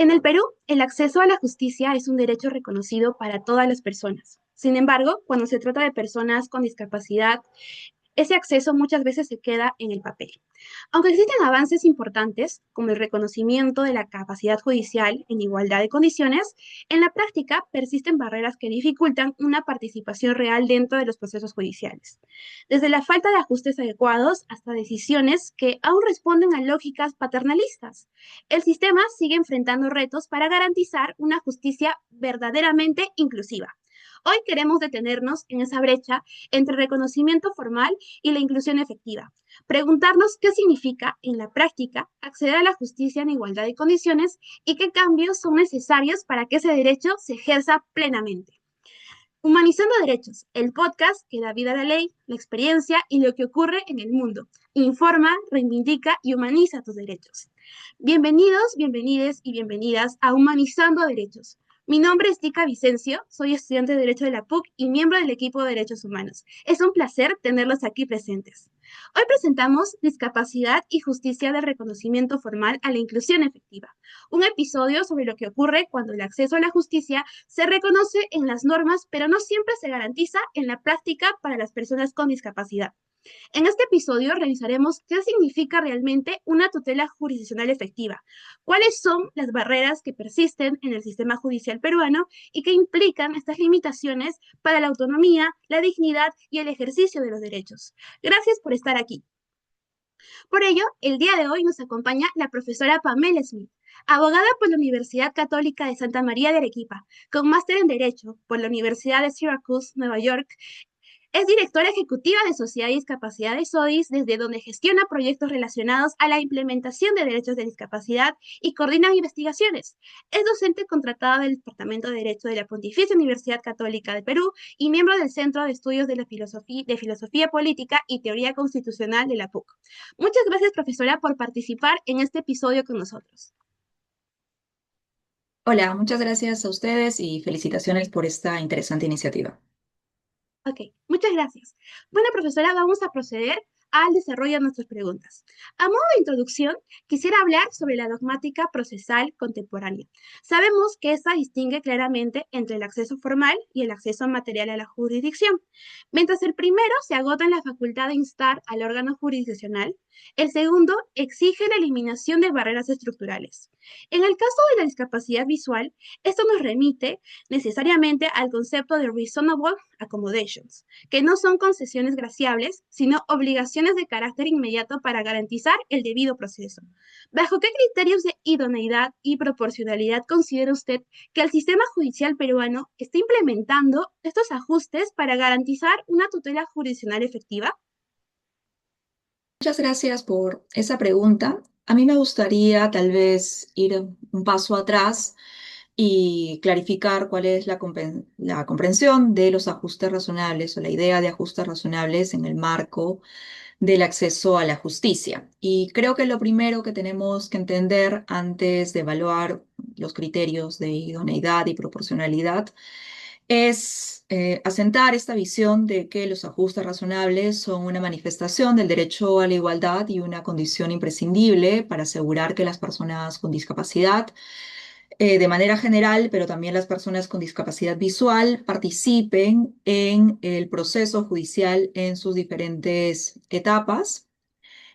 En el Perú, el acceso a la justicia es un derecho reconocido para todas las personas. Sin embargo, cuando se trata de personas con discapacidad, ese acceso muchas veces se queda en el papel. Aunque existen avances importantes, como el reconocimiento de la capacidad judicial en igualdad de condiciones, en la práctica persisten barreras que dificultan una participación real dentro de los procesos judiciales. Desde la falta de ajustes adecuados hasta decisiones que aún responden a lógicas paternalistas. El sistema sigue enfrentando retos para garantizar una justicia verdaderamente inclusiva. Hoy queremos detenernos en esa brecha entre reconocimiento formal y la inclusión efectiva. Preguntarnos qué significa en la práctica acceder a la justicia en igualdad de condiciones y qué cambios son necesarios para que ese derecho se ejerza plenamente. Humanizando Derechos, el podcast que da vida a la ley, la experiencia y lo que ocurre en el mundo. Informa, reivindica y humaniza tus derechos. Bienvenidos, bienvenides y bienvenidas a Humanizando Derechos. Mi nombre es Tika Vicencio, soy estudiante de Derecho de la PUC y miembro del equipo de Derechos Humanos. Es un placer tenerlos aquí presentes. Hoy presentamos Discapacidad y Justicia del Reconocimiento Formal a la Inclusión Efectiva, un episodio sobre lo que ocurre cuando el acceso a la justicia se reconoce en las normas, pero no siempre se garantiza en la práctica para las personas con discapacidad. En este episodio revisaremos qué significa realmente una tutela jurisdiccional efectiva, cuáles son las barreras que persisten en el sistema judicial peruano y qué implican estas limitaciones para la autonomía, la dignidad y el ejercicio de los derechos. Gracias por estar aquí. Por ello, el día de hoy nos acompaña la profesora Pamela Smith, abogada por la Universidad Católica de Santa María de Arequipa, con máster en Derecho por la Universidad de Syracuse, Nueva York. Es directora ejecutiva de Sociedad de Discapacidad de SODIS, desde donde gestiona proyectos relacionados a la implementación de derechos de discapacidad y coordina investigaciones. Es docente contratada del Departamento de Derecho de la Pontificia Universidad Católica de Perú y miembro del Centro de Estudios de Filosofía Política y Teoría Constitucional de la PUC. Muchas gracias, profesora, por participar en este episodio con nosotros. Hola, muchas gracias a ustedes y felicitaciones por esta interesante iniciativa. Ok, muchas gracias. Bueno, profesora, vamos a proceder al desarrollo de nuestras preguntas. A modo de introducción, quisiera hablar sobre la dogmática procesal contemporánea. Sabemos que esta distingue claramente entre el acceso formal y el acceso material a la jurisdicción. Mientras el primero se agota en la facultad de instar al órgano jurisdiccional, el segundo exige la eliminación de barreras estructurales. En el caso de la discapacidad visual, esto nos remite necesariamente al concepto de reasonable accommodations, que no son concesiones graciables, sino obligaciones de carácter inmediato para garantizar el debido proceso. ¿Bajo qué criterios de idoneidad y proporcionalidad considera usted que el sistema judicial peruano está implementando estos ajustes para garantizar una tutela jurisdiccional efectiva? Muchas gracias por esa pregunta. A mí me gustaría tal vez ir un paso atrás y clarificar cuál es la comprensión de los ajustes razonables o la idea de ajustes razonables en el marco del acceso a la justicia. Y creo que lo primero que tenemos que entender antes de evaluar los criterios de idoneidad y proporcionalidad es asentar esta visión de que los ajustes razonables son una manifestación del derecho a la igualdad y una condición imprescindible para asegurar que las personas con discapacidad, de manera general, pero también las personas con discapacidad visual, participen en el proceso judicial en sus diferentes etapas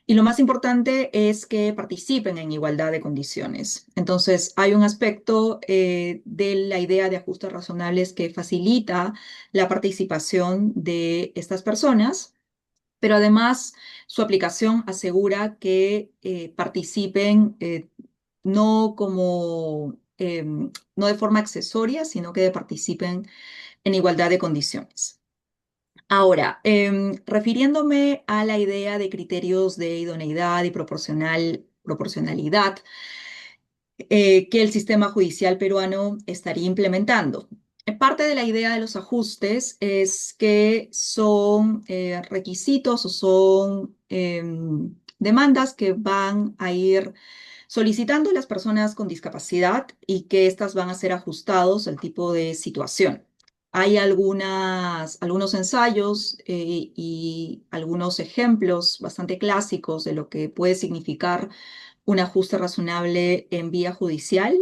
y lo más importante es que participen en igualdad de condiciones. Entonces, hay un aspecto de la idea de ajustes razonables que facilita la participación de estas personas, pero además su aplicación asegura que participen no como, no de forma accesoria, sino que participen en igualdad de condiciones. Ahora, refiriéndome a la idea de criterios de idoneidad y proporcionalidad que el sistema judicial peruano estaría implementando. Parte de la idea de los ajustes es que son requisitos o son demandas que van a ir solicitando las personas con discapacidad y que éstas van a ser ajustados al tipo de situación. Hay algunos ensayos y algunos ejemplos bastante clásicos de lo que puede significar un ajuste razonable en vía judicial.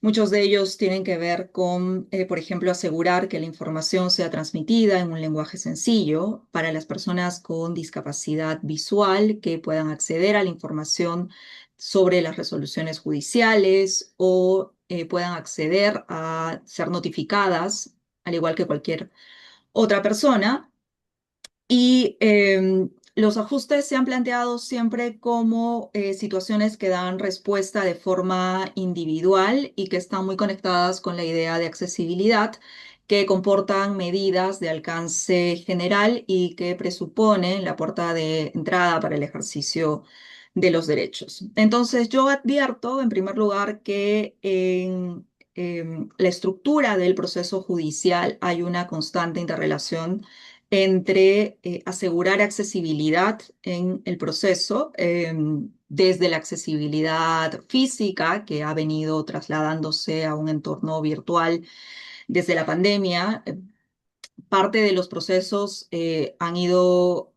Muchos de ellos tienen que ver con, por ejemplo, asegurar que la información sea transmitida en un lenguaje sencillo para las personas con discapacidad visual que puedan acceder a la información sobre las resoluciones judiciales o puedan acceder a ser notificadas, al igual que cualquier otra persona. Y los ajustes se han planteado siempre como situaciones que dan respuesta de forma individual y que están muy conectadas con la idea de accesibilidad, que comportan medidas de alcance general y que presuponen la puerta de entrada para el ejercicio de los derechos. Entonces, yo advierto, en primer lugar, que en la estructura del proceso judicial hay una constante interrelación entre asegurar accesibilidad en el proceso, desde la accesibilidad física, que ha venido trasladándose a un entorno virtual desde la pandemia. Parte de los procesos han ido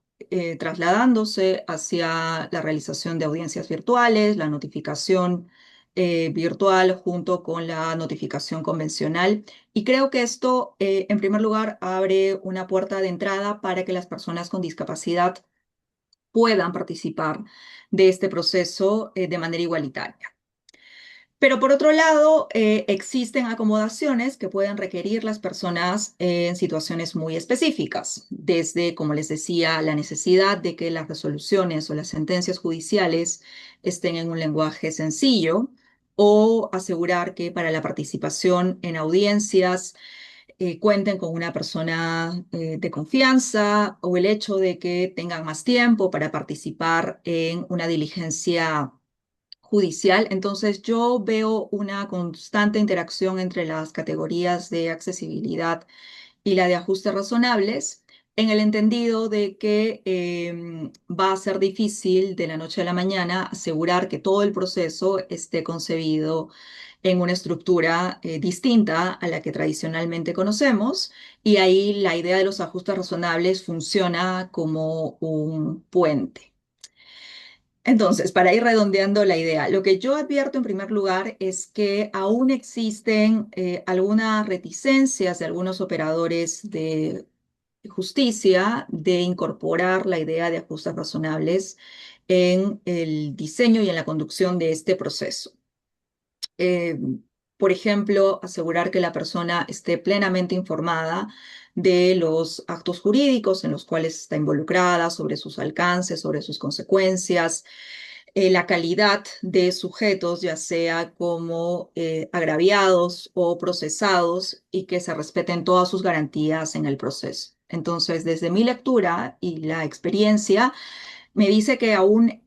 trasladándose hacia la realización de audiencias virtuales, la notificación virtual junto con la notificación convencional. Y creo que esto, en primer lugar, abre una puerta de entrada para que las personas con discapacidad puedan participar de este proceso de manera igualitaria. Pero por otro lado, existen acomodaciones que pueden requerir las personas en situaciones muy específicas, desde, como les decía, la necesidad de que las resoluciones o las sentencias judiciales estén en un lenguaje sencillo, o asegurar que para la participación en audiencias cuenten con una persona de confianza, o el hecho de que tengan más tiempo para participar en una diligencia judicial. Entonces, yo veo una constante interacción entre las categorías de accesibilidad y la de ajustes razonables, en el entendido de que va a ser difícil de la noche a la mañana asegurar que todo el proceso esté concebido en una estructura distinta a la que tradicionalmente conocemos, y ahí la idea de los ajustes razonables funciona como un puente. Entonces, para ir redondeando la idea, lo que yo advierto en primer lugar es que aún existen algunas reticencias de algunos operadores de justicia de incorporar la idea de ajustes razonables en el diseño y en la conducción de este proceso. eh, por ejemplo, asegurar que la persona esté plenamente informada de los actos jurídicos en los cuales está involucrada, sobre sus alcances, sobre sus consecuencias, la calidad de sujetos, ya sea como agraviados o procesados, y que se respeten todas sus garantías en el proceso. Entonces, desde mi lectura y la experiencia, me dice que aún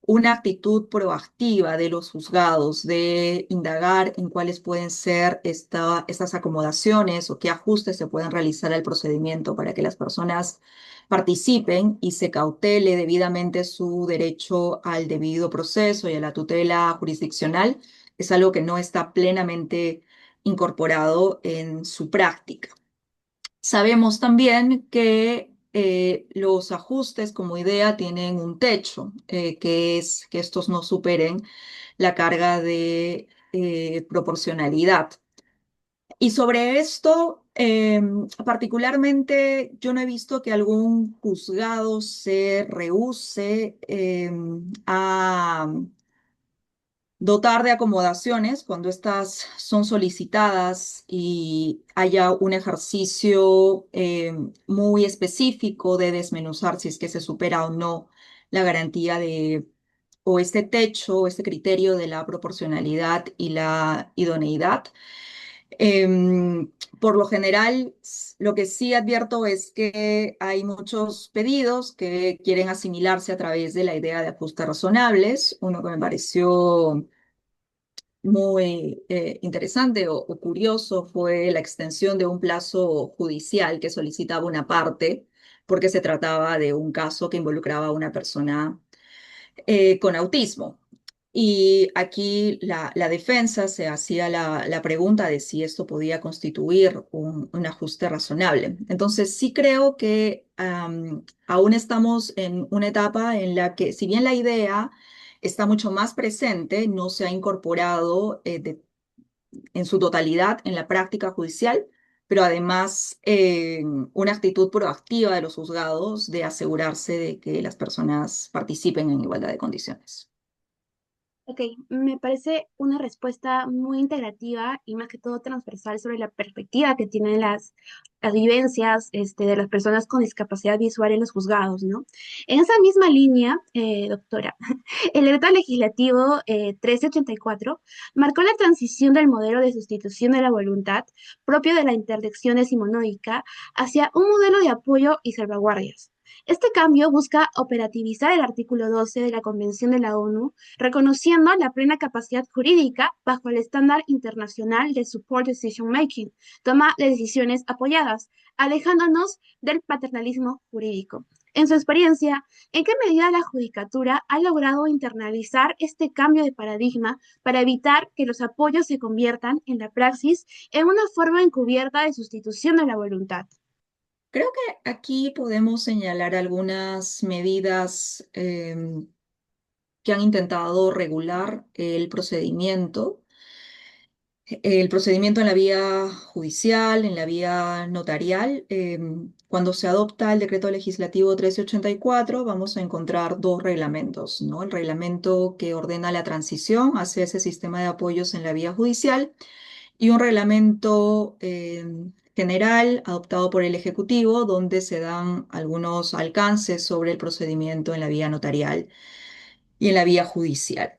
una actitud proactiva de los juzgados de indagar en cuáles pueden ser estas acomodaciones o qué ajustes se pueden realizar al procedimiento para que las personas participen y se cautele debidamente su derecho al debido proceso y a la tutela jurisdiccional, es algo que no está plenamente incorporado en su práctica. Sabemos también que los ajustes como idea tienen un techo, que es que estos no superen la carga de proporcionalidad. Y sobre esto, particularmente, yo no he visto que algún juzgado se rehúse a dotar de acomodaciones cuando estas son solicitadas y haya un ejercicio muy específico de desmenuzar si es que se supera o no la garantía de, o este techo, o este criterio de la proporcionalidad y la idoneidad. Por lo general, lo que sí advierto es que hay muchos pedidos que quieren asimilarse a través de la idea de ajustes razonables. Uno que me pareció muy interesante o curioso fue la extensión de un plazo judicial que solicitaba una parte, porque se trataba de un caso que involucraba a una persona con autismo. Y aquí la defensa se hacía la pregunta de si esto podía constituir un ajuste razonable. Entonces, sí creo que aún estamos en una etapa en la que, si bien la idea está mucho más presente, no se ha incorporado en su totalidad en la práctica judicial, pero además una actitud proactiva de los juzgados de asegurarse de que las personas participen en igualdad de condiciones. Ok, me parece una respuesta muy integrativa y más que todo transversal sobre la perspectiva que tienen las vivencias de las personas con discapacidad visual en los juzgados, ¿no? En esa misma línea, doctora, el decreto legislativo 1384 marcó la transición del modelo de sustitución de la voluntad propio de la interdicción decimonónica hacia un modelo de apoyo y salvaguardias. Este cambio busca operativizar el artículo 12 de la Convención de la ONU, reconociendo la plena capacidad jurídica bajo el estándar internacional de Support Decision Making, toma de decisiones apoyadas, alejándonos del paternalismo jurídico. En su experiencia, ¿en qué medida la judicatura ha logrado internalizar este cambio de paradigma para evitar que los apoyos se conviertan en la praxis en una forma encubierta de sustitución de la voluntad? Creo que aquí podemos señalar algunas medidas que han intentado regular el procedimiento en la vía judicial, en la vía notarial. Cuando se adopta el decreto legislativo 1384, vamos a encontrar dos reglamentos, ¿no? El reglamento que ordena la transición hacia ese sistema de apoyos en la vía judicial y un reglamento general adoptado por el Ejecutivo, donde se dan algunos alcances sobre el procedimiento en la vía notarial y en la vía judicial.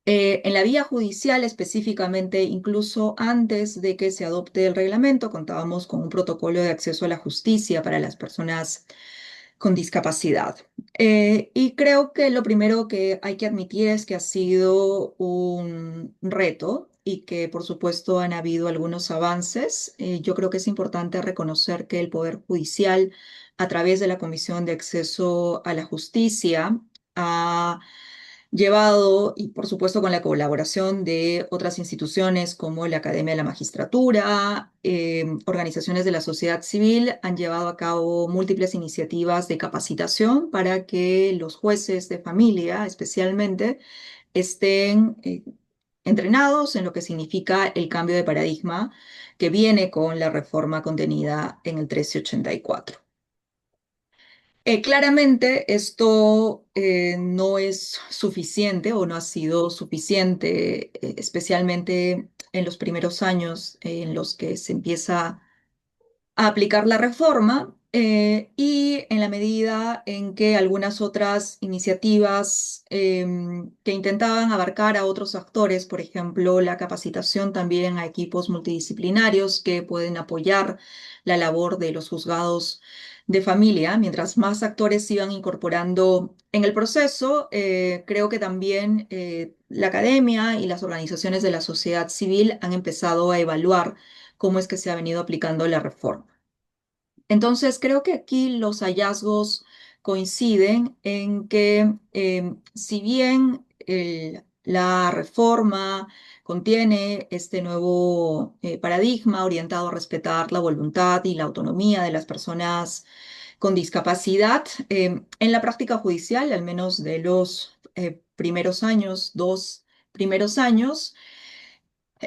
En la vía judicial específicamente, incluso antes de que se adopte el reglamento, contábamos con un protocolo de acceso a la justicia para las personas con discapacidad. Y creo que lo primero que hay que admitir es que ha sido un reto y que por supuesto han habido algunos avances. Yo creo que es importante reconocer que el Poder Judicial, a través de la Comisión de Acceso a la Justicia, ha llevado, y por supuesto con la colaboración de otras instituciones como la Academia de la Magistratura, organizaciones de la sociedad civil, han llevado a cabo múltiples iniciativas de capacitación para que los jueces de familia, especialmente, estén entrenados en lo que significa el cambio de paradigma que viene con la reforma contenida en el 1384. Claramente esto no es suficiente o no ha sido suficiente, especialmente en los primeros años en los que se empieza a aplicar la reforma y en la medida en que algunas otras iniciativas que intentaban abarcar a otros actores, por ejemplo, la capacitación también a equipos multidisciplinarios que pueden apoyar la labor de los juzgados de familia, mientras más actores se iban incorporando en el proceso, creo que también la academia y las organizaciones de la sociedad civil han empezado a evaluar cómo es que se ha venido aplicando la reforma. Entonces, creo que aquí los hallazgos coinciden en que si bien la reforma contiene este nuevo paradigma orientado a respetar la voluntad y la autonomía de las personas con discapacidad, en la práctica judicial, al menos de los primeros años, 2 primeros años,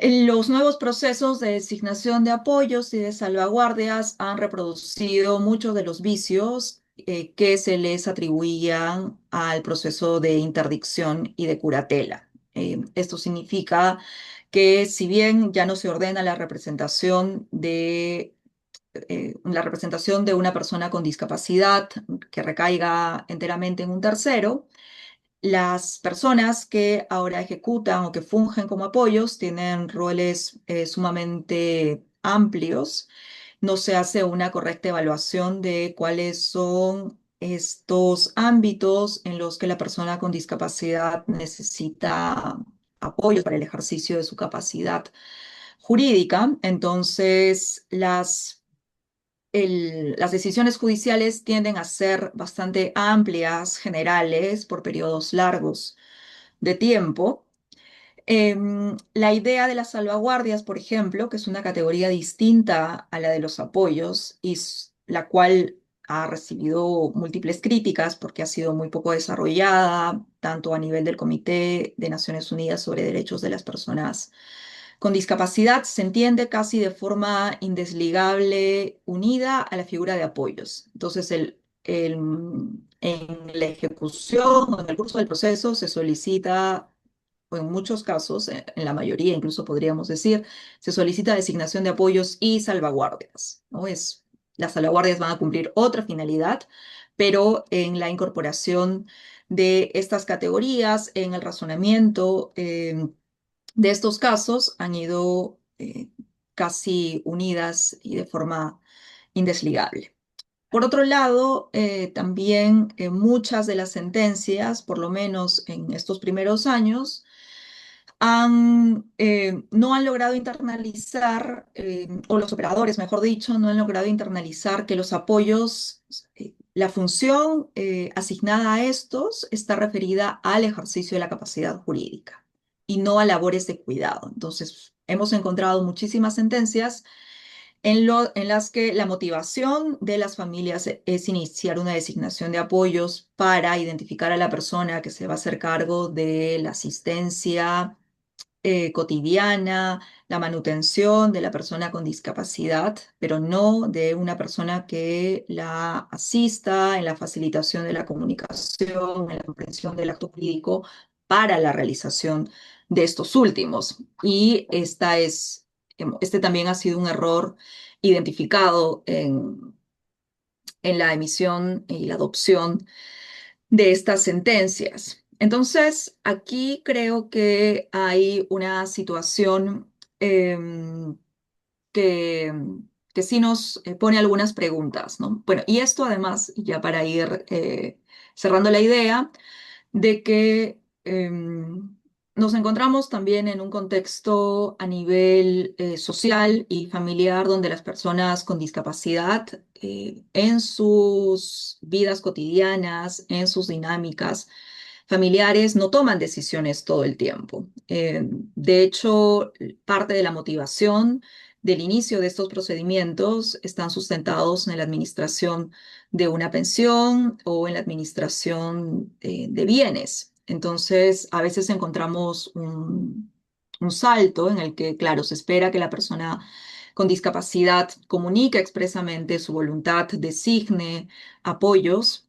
los nuevos procesos de designación de apoyos y de salvaguardias han reproducido muchos de los vicios que se les atribuían al proceso de interdicción y de curatela. Esto significa que si bien ya no se ordena la representación de una persona con discapacidad que recaiga enteramente en un tercero, las personas que ahora ejecutan o que fungen como apoyos tienen roles sumamente amplios. No se hace una correcta evaluación de cuáles son estos ámbitos en los que la persona con discapacidad necesita apoyo para el ejercicio de su capacidad jurídica. Entonces, las decisiones judiciales tienden a ser bastante amplias, generales, por periodos largos de tiempo. La idea de las salvaguardias, por ejemplo, que es una categoría distinta a la de los apoyos y la cual ha recibido múltiples críticas porque ha sido muy poco desarrollada, tanto a nivel del Comité de Naciones Unidas sobre Derechos de las Personas con Discapacidad. Se entiende casi de forma indesligable unida a la figura de apoyos. Entonces, en la ejecución o en el curso del proceso se solicita, o en muchos casos, en la mayoría incluso podríamos decir, se solicita designación de apoyos y salvaguardias, ¿no? Las salvaguardias van a cumplir otra finalidad, pero en la incorporación de estas categorías, en el razonamiento de estos casos, han ido casi unidas y de forma indesligable. Por otro lado, también muchas de las sentencias, por lo menos en estos primeros años, no han logrado internalizar, o los operadores, mejor dicho, no han logrado internalizar que los apoyos, la función asignada a estos está referida al ejercicio de la capacidad jurídica y no a labores de cuidado. Entonces, hemos encontrado muchísimas sentencias en las que la motivación de las familias es iniciar una designación de apoyos para identificar a la persona que se va a hacer cargo de la asistencia cotidiana, la manutención de la persona con discapacidad, pero no de una persona que la asista en la facilitación de la comunicación, en la comprensión del acto jurídico para la realización de estos últimos. Y este también ha sido un error identificado en la emisión y la adopción de estas sentencias. Entonces, aquí creo que hay una situación que, que sí nos pone algunas preguntas, ¿no? Bueno, y esto además, ya para ir cerrando la idea, de que nos encontramos también en un contexto a nivel social y familiar donde las personas con discapacidad en sus vidas cotidianas, en sus dinámicas familiares, no toman decisiones todo el tiempo. De hecho, parte de la motivación del inicio de estos procedimientos están sustentados en la administración de una pensión o en la administración de bienes. Entonces, a veces encontramos un salto en el que, claro, se espera que la persona con discapacidad comunique expresamente su voluntad, designe apoyos,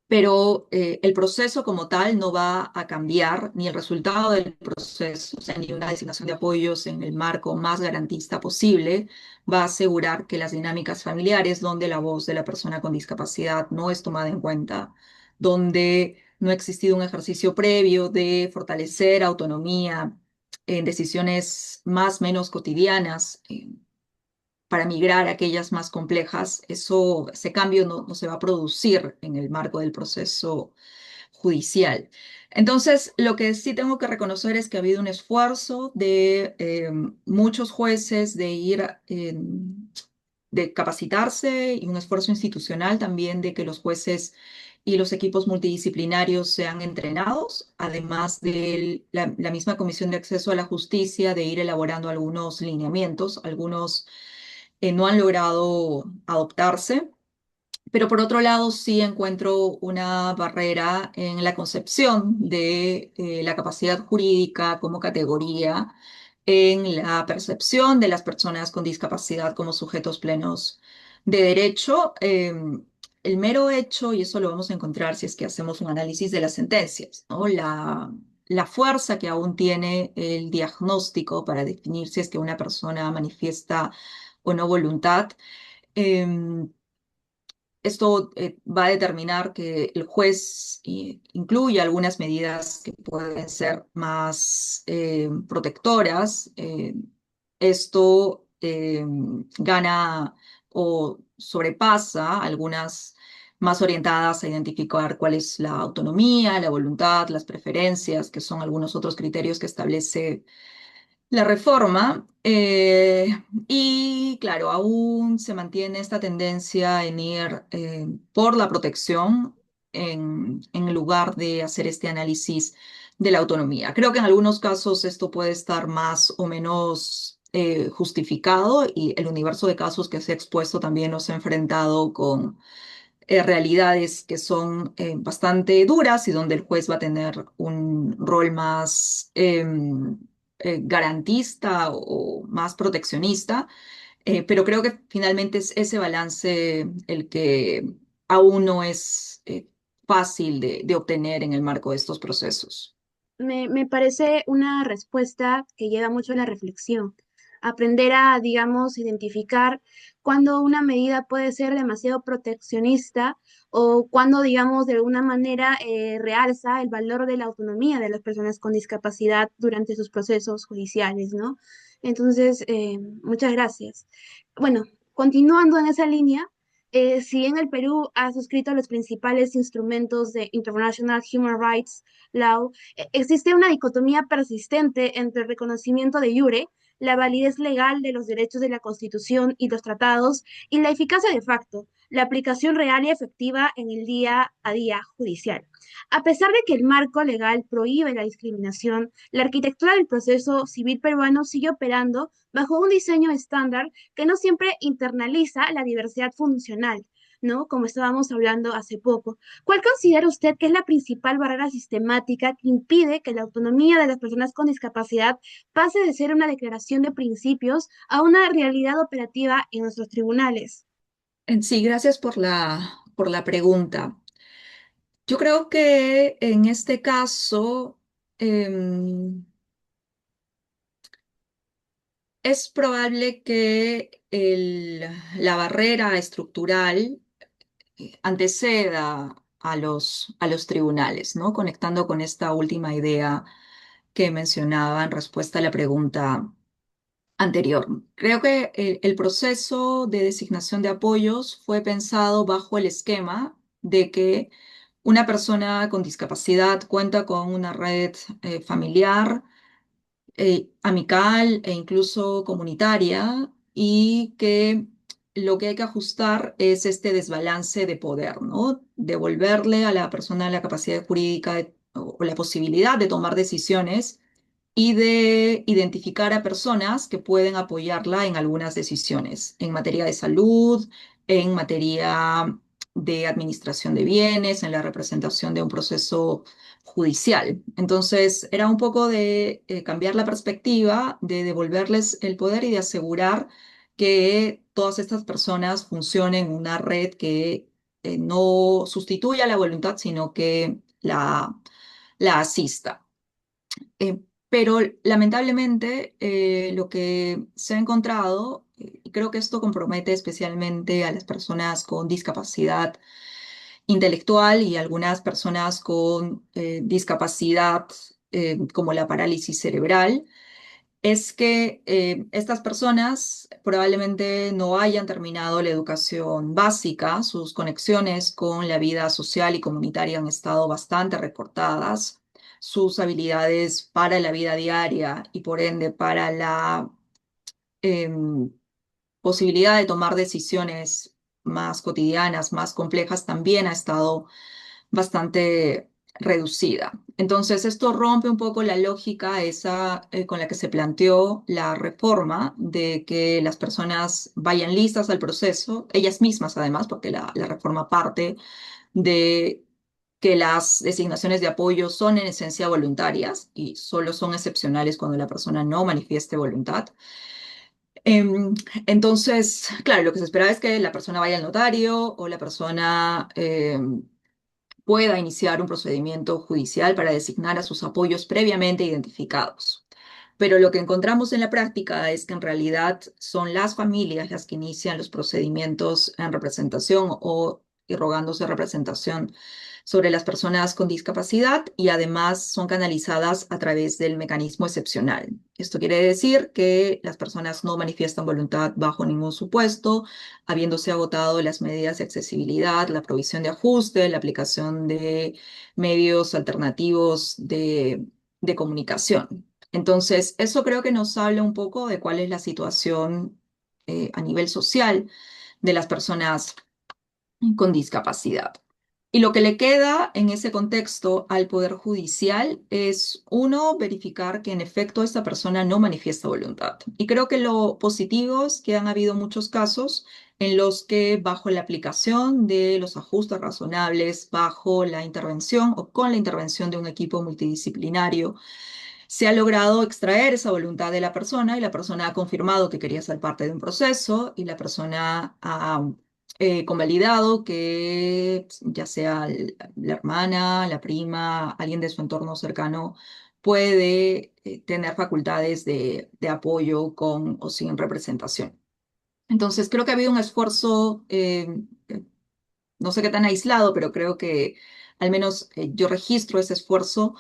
pero el proceso como tal no va a cambiar, ni el resultado del proceso, o sea, ni una designación de apoyos en el marco más garantista posible, va a asegurar que las dinámicas familiares, donde la voz de la persona con discapacidad no es tomada en cuenta, donde no ha existido un ejercicio previo de fortalecer autonomía en decisiones más menos cotidianas, para migrar a aquellas más complejas, ese cambio no se va a producir en el marco del proceso judicial. Entonces, lo que sí tengo que reconocer es que ha habido un esfuerzo de muchos jueces de de capacitarse, y un esfuerzo institucional también de que los jueces y los equipos multidisciplinarios sean entrenados, además de la misma Comisión de Acceso a la Justicia de ir elaborando algunos lineamientos, algunos no han logrado adoptarse. Pero por otro lado, sí encuentro una barrera en la concepción de la capacidad jurídica como categoría, en la percepción de las personas con discapacidad como sujetos plenos de derecho. El mero hecho, y eso lo vamos a encontrar si es que hacemos un análisis de las sentencias, ¿no? La fuerza que aún tiene el diagnóstico para definir si es que una persona manifiesta o no voluntad. em, Esto va a determinar que el juez incluya algunas medidas que pueden ser más protectoras. Esto gana o sobrepasa algunas más orientadas a identificar cuál es la autonomía, la voluntad, las preferencias, que son algunos otros criterios que establece la reforma. Y claro, aún se mantiene esta tendencia en ir por la protección en lugar de hacer este análisis de la autonomía. Creo que en algunos casos esto puede estar más o menos justificado y el universo de casos que se ha expuesto también nos ha enfrentado con realidades que son bastante duras y donde el juez va a tener un rol más garantista o más proteccionista, pero creo que finalmente es ese balance el que aún no es fácil de obtener en el marco de estos procesos. Me parece una respuesta que lleva mucho a la reflexión. Aprender a, digamos, identificar cuando una medida puede ser demasiado proteccionista o cuando, digamos, de alguna manera realza el valor de la autonomía de las personas con discapacidad durante sus procesos judiciales, ¿no? Entonces, muchas gracias. Bueno, continuando en esa línea, si en el Perú ha suscrito los principales instrumentos de International Human Rights Law, existe una dicotomía persistente entre el reconocimiento de jure, la validez legal de los derechos de la Constitución y los tratados, y la eficacia de facto, la aplicación real y efectiva en el día a día judicial. A pesar de que el marco legal prohíbe la discriminación, la arquitectura del proceso civil peruano sigue operando bajo un diseño estándar que no siempre internaliza la diversidad funcional, ¿no? Como estábamos hablando hace poco. ¿Cuál considera usted que es la principal barrera sistemática que impide que la autonomía de las personas con discapacidad pase de ser una declaración de principios a una realidad operativa en nuestros tribunales? En sí, gracias por la pregunta. Yo creo que en este caso em, es probable que la barrera estructural anteceda a los tribunales, ¿no? Conectando con esta última idea que mencionaba en respuesta a la pregunta anterior. Creo que el proceso de designación de apoyos fue pensado bajo el esquema de que una persona con discapacidad cuenta con una red familiar, amical e incluso comunitaria, y que lo que hay que ajustar es este desbalance de poder, ¿no? Devolverle a la persona la capacidad jurídica o la posibilidad de tomar decisiones y de identificar a personas que pueden apoyarla en algunas decisiones, en materia de salud, en materia de administración de bienes, en la representación de un proceso judicial. Entonces, era un poco de cambiar la perspectiva, de devolverles el poder y de asegurar que todas estas personas funcionen en una red que no sustituya la voluntad, sino que la asista. Eh, pero lamentablemente lo que se ha encontrado, y creo que esto compromete especialmente a las personas con discapacidad intelectual y algunas personas con discapacidad como la parálisis cerebral, es que estas personas probablemente no hayan terminado la educación básica, sus conexiones con la vida social y comunitaria han estado bastante recortadas, sus habilidades para la vida diaria y por ende para la em, posibilidad de tomar decisiones más cotidianas, más complejas, también ha estado bastante reducida. Entonces, esto rompe un poco la lógica esa con la que se planteó la reforma de que las personas vayan listas al proceso, ellas mismas además, porque la reforma parte de que las designaciones de apoyo son en esencia voluntarias y solo son excepcionales cuando la persona no manifieste voluntad. Em, entonces, claro, lo que se esperaba es que la persona vaya al notario o la persona pueda iniciar un procedimiento judicial para designar a sus apoyos previamente identificados. Pero lo que encontramos en la práctica es que en realidad son las familias las que inician los procedimientos en representación o irrogándose representación sobre las personas con discapacidad y además son canalizadas a través del mecanismo excepcional. Esto quiere decir que las personas no manifiestan voluntad bajo ningún supuesto, habiéndose agotado las medidas de accesibilidad, la provisión de ajuste, la aplicación de medios alternativos de comunicación. Entonces, eso creo que nos habla un poco de cuál es la situación a nivel social de las personas con discapacidad. Y lo que le queda en ese contexto al Poder Judicial es, uno, verificar que en efecto esta persona no manifiesta voluntad. Y creo que lo positivo es que han habido muchos casos en los que bajo la aplicación de los ajustes razonables, bajo la intervención o con la intervención de un equipo multidisciplinario, se ha logrado extraer esa voluntad de la persona y la persona ha confirmado que quería ser parte de un proceso y la persona ha convalidado que ya sea la hermana, la prima, alguien de su entorno cercano puede tener facultades de apoyo con o sin representación. Entonces, creo que ha habido un esfuerzo, no sé qué tan aislado, pero creo que al menos yo registro ese esfuerzo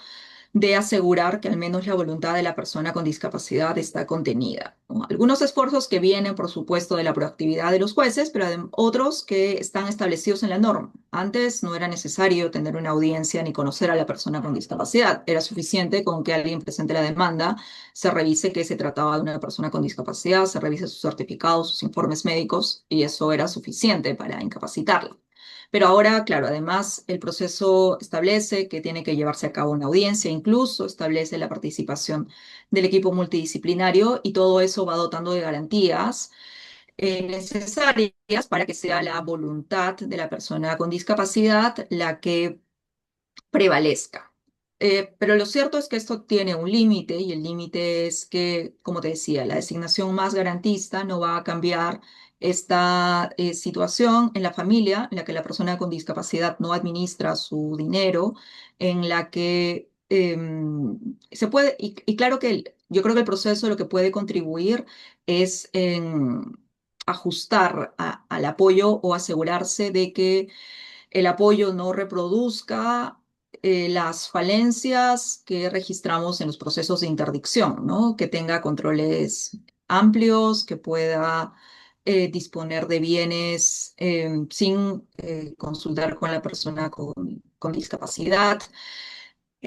de asegurar que al menos la voluntad de la persona con discapacidad está contenida, ¿no? Algunos esfuerzos que vienen, por supuesto, de la proactividad de los jueces, pero otros que están establecidos en la norma. Antes no era necesario tener una audiencia ni conocer a la persona con discapacidad. Era suficiente con que alguien presente la demanda, se revise que se trataba de una persona con discapacidad, se revise sus certificados, sus informes médicos, y eso era suficiente para incapacitarla. Pero ahora, claro, además el proceso establece que tiene que llevarse a cabo una audiencia, incluso establece la participación del equipo multidisciplinario y todo eso va dotando de garantías necesarias para que sea la voluntad de la persona con discapacidad la que prevalezca. Pero lo cierto es que esto tiene un límite y el límite es que, como te decía, la designación más garantista no va a cambiar esta situación en la familia, en la que la persona con discapacidad no administra su dinero, en la que se puede, y claro que yo creo que el proceso lo que puede contribuir es en ajustar al apoyo o asegurarse de que el apoyo no reproduzca las falencias que registramos en los procesos de interdicción, ¿no? Que tenga controles amplios, que pueda disponer de bienes sin consultar con la persona con discapacidad.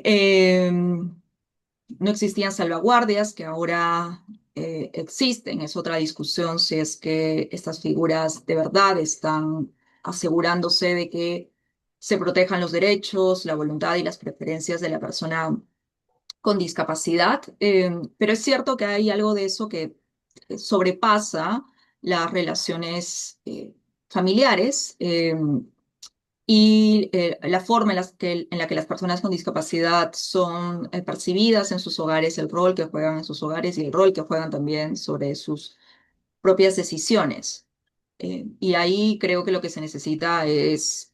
No existían salvaguardias que ahora existen. Es otra discusión si es que estas figuras de verdad están asegurándose de que se protejan los derechos, la voluntad y las preferencias de la persona con discapacidad. Pero es cierto que hay algo de eso que sobrepasa las relaciones familiares. Y la forma en la que las personas con discapacidad son percibidas en sus hogares, el rol que juegan en sus hogares y el rol que juegan también sobre sus propias decisiones. Y ahí creo que lo que se necesita es,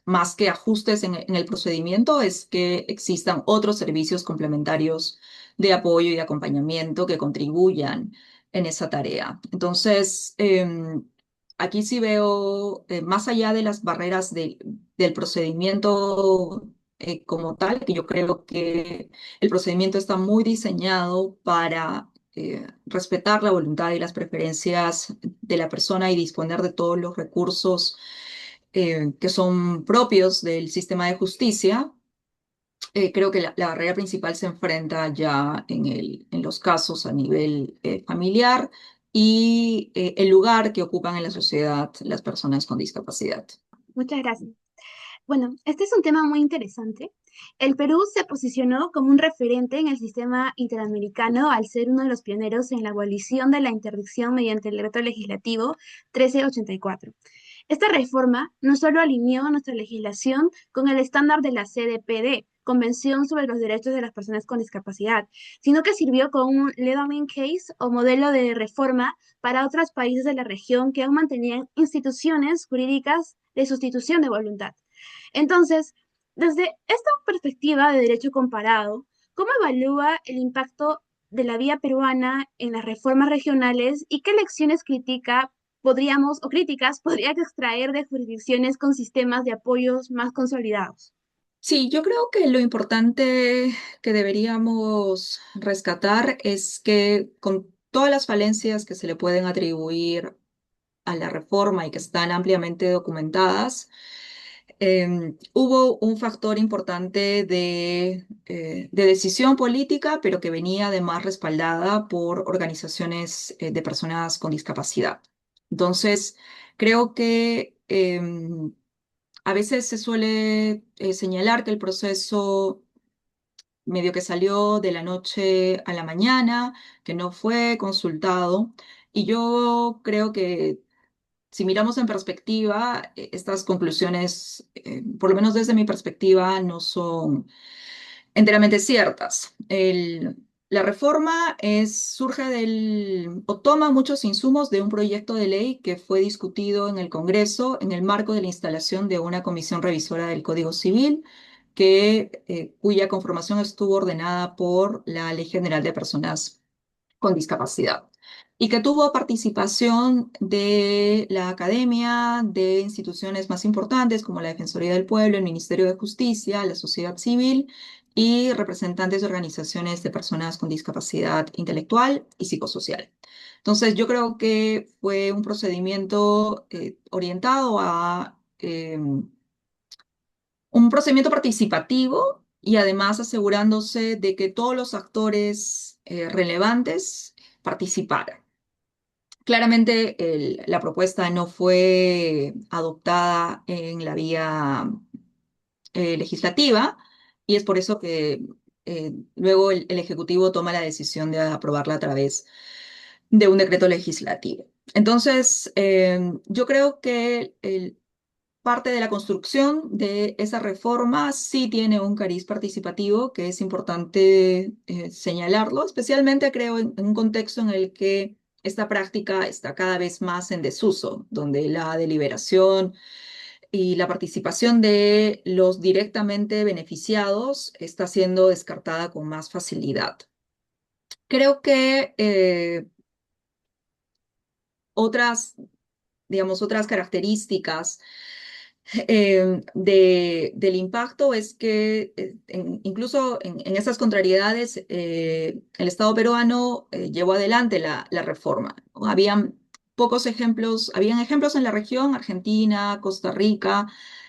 más que ajustes en el procedimiento, es que existan otros servicios complementarios de apoyo y de acompañamiento que contribuyan en esa tarea. Entonces, aquí sí veo, más allá de las barreras del procedimiento como tal, que yo creo que el procedimiento está muy diseñado para respetar la voluntad y las preferencias de la persona y disponer de todos los recursos que son propios del sistema de justicia. Creo que la barrera principal se enfrenta ya en los casos a nivel familiar y el lugar que ocupan en la sociedad las personas con discapacidad. Muchas gracias. Bueno, este es un tema muy interesante. El Perú se posicionó como un referente en el sistema interamericano al ser uno de los pioneros en la abolición de la interdicción mediante el decreto legislativo 1384. Esta reforma no solo alineó nuestra legislación con el estándar de la CDPD, Convención sobre los Derechos de las Personas con Discapacidad, sino que sirvió como un leveling case o modelo de reforma para otros países de la región que aún mantenían instituciones jurídicas de sustitución de voluntad. Entonces, desde esta perspectiva de derecho comparado, ¿cómo evalúa el impacto de la vía peruana en las reformas regionales y qué lecciones podríamos o críticas podría extraer de jurisdicciones con sistemas de apoyos más consolidados? Sí, yo creo que lo importante que deberíamos rescatar es que con todas las falencias que se le pueden atribuir a la reforma y que están ampliamente documentadas, hubo un factor importante de decisión política, pero que venía además respaldada por organizaciones de personas con discapacidad. Entonces, creo que A veces se suele señalar que el proceso medio que salió de la noche a la mañana, que no fue consultado. Y yo creo que si miramos en perspectiva, estas conclusiones, por lo menos desde mi perspectiva, no son enteramente ciertas. La reforma surge o toma muchos insumos de un proyecto de ley que fue discutido en el Congreso en el marco de la instalación de una comisión revisora del Código Civil, cuya conformación estuvo ordenada por la Ley General de Personas con Discapacidad y que tuvo participación de la academia, de instituciones más importantes como la Defensoría del Pueblo, el Ministerio de Justicia, la sociedad civil y representantes de organizaciones de personas con discapacidad intelectual y psicosocial. Entonces, yo creo que fue un procedimiento orientado a un procedimiento participativo y además asegurándose de que todos los actores relevantes participaran. Claramente la propuesta no fue adoptada en la vía legislativa y es por eso que luego el Ejecutivo toma la decisión de aprobarla a través de un decreto legislativo. Entonces, yo creo que parte de la construcción de esa reforma sí tiene un cariz participativo que es importante señalarlo, especialmente creo en un contexto en el que esta práctica está cada vez más en desuso, donde la deliberación y la participación de los directamente beneficiados está siendo descartada con más facilidad. Creo que otras, digamos, otras características del impacto es que incluso en esas contrariedades el Estado peruano llevó adelante la reforma. Habían pocos ejemplos, habían ejemplos en la región, Argentina, Costa Rica,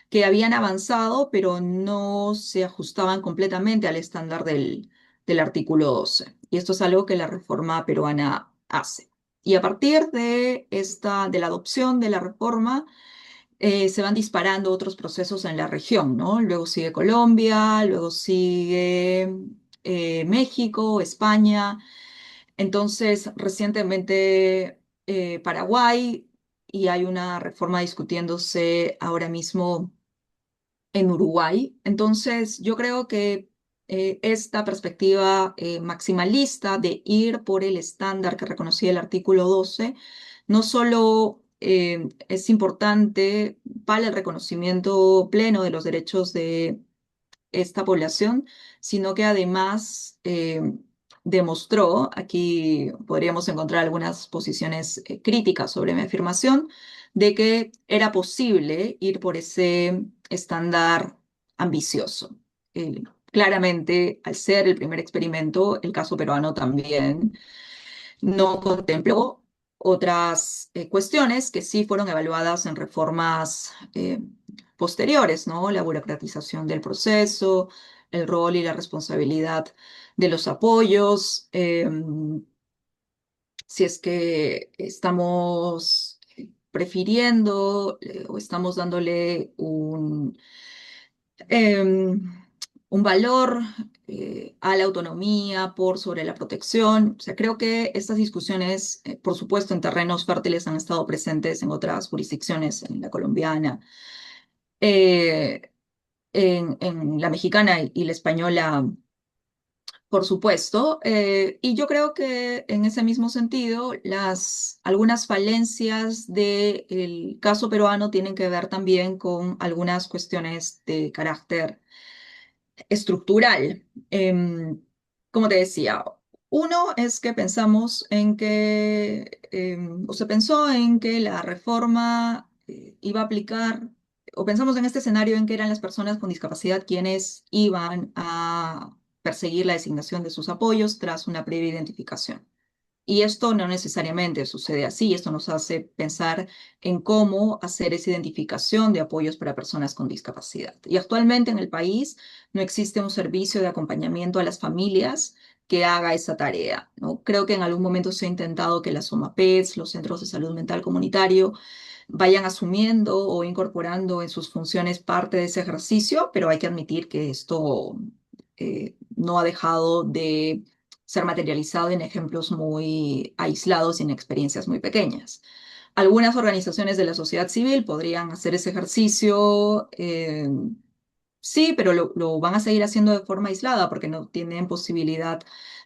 que habían avanzado, pero no se ajustaban completamente al estándar del artículo 12. Y esto es algo que la reforma peruana hace. Y a partir de la adopción de la reforma, se van disparando otros procesos en la región, ¿no? Luego sigue Colombia, luego sigue México, España. Entonces, recientemente Paraguay y hay una reforma discutiéndose ahora mismo en Uruguay. Entonces, yo creo que esta perspectiva maximalista de ir por el estándar que reconocía el artículo 12 no solo es importante para el reconocimiento pleno de los derechos de esta población, sino que además demostró, aquí podríamos encontrar algunas posiciones críticas sobre mi afirmación, de que era posible ir por ese estándar ambicioso. Claramente, al ser el primer experimento, el caso peruano también no contempló otras cuestiones que sí fueron evaluadas en reformas posteriores, ¿no? La burocratización del proceso, el rol y la responsabilidad de los apoyos, si es que estamos prefiriendo o estamos dándole em, un valor a la autonomía por sobre la protección. O sea, creo que estas discusiones, por supuesto, en terrenos fértiles han estado presentes en otras jurisdicciones, en la colombiana, eh, en la mexicana y la española, por supuesto. Y yo creo que en ese mismo sentido, algunas falencias del caso peruano tienen que ver también con algunas cuestiones de carácter estructural. Como te decía, uno es que pensamos en que, o se pensó en que la reforma iba a aplicar, o pensamos en este escenario en que eran las personas con discapacidad quienes iban a perseguir la designación de sus apoyos tras una previa identificación. Y esto no necesariamente sucede así, esto nos hace pensar en cómo hacer esa identificación de apoyos para personas con discapacidad. Y actualmente en el país no existe un servicio de acompañamiento a las familias que haga esa tarea, ¿no? Creo que en algún momento se ha intentado que las OMAPEDs, los centros de salud mental comunitario, vayan asumiendo o incorporando en sus funciones parte de ese ejercicio, pero hay que admitir que esto no ha dejado de ser materializado en ejemplos muy aislados y en experiencias muy pequeñas. Algunas organizaciones de la sociedad civil podrían hacer ese ejercicio, sí, pero lo van a seguir haciendo de forma aislada porque no tienen posibilidad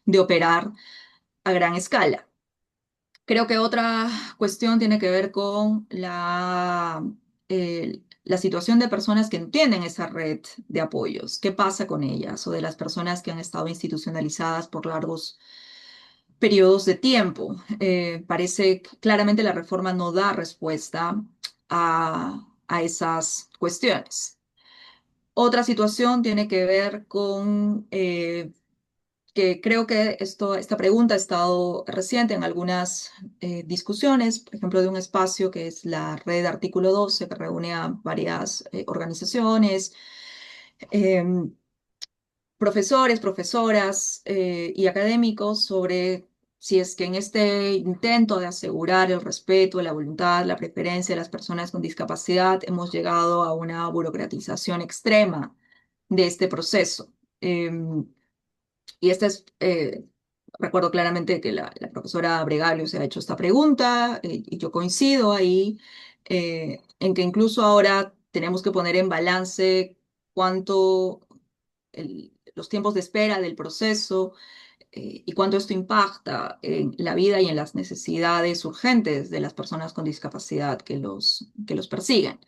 de operar a gran escala. Creo que otra cuestión tiene que ver con la situación de personas que no tienen esa red de apoyos. ¿Qué pasa con ellas? O de las personas que han estado institucionalizadas por largos periodos de tiempo. Parece que claramente la reforma no da respuesta a esas cuestiones. Otra situación tiene que ver con que creo que esta pregunta ha estado reciente en algunas discusiones, por ejemplo, de un espacio que es la Red Artículo 12, que reúne a varias organizaciones, em, profesores, profesoras y académicos sobre si es que en este intento de asegurar el respeto, la voluntad, la preferencia de las personas con discapacidad hemos llegado a una burocratización extrema de este proceso. Y este es, recuerdo claramente que la profesora Bregalio se ha hecho esta pregunta y yo coincido ahí en que incluso ahora tenemos que poner en balance cuánto los tiempos de espera del proceso y cuánto esto impacta en la vida y en las necesidades urgentes de las personas con discapacidad que los persiguen.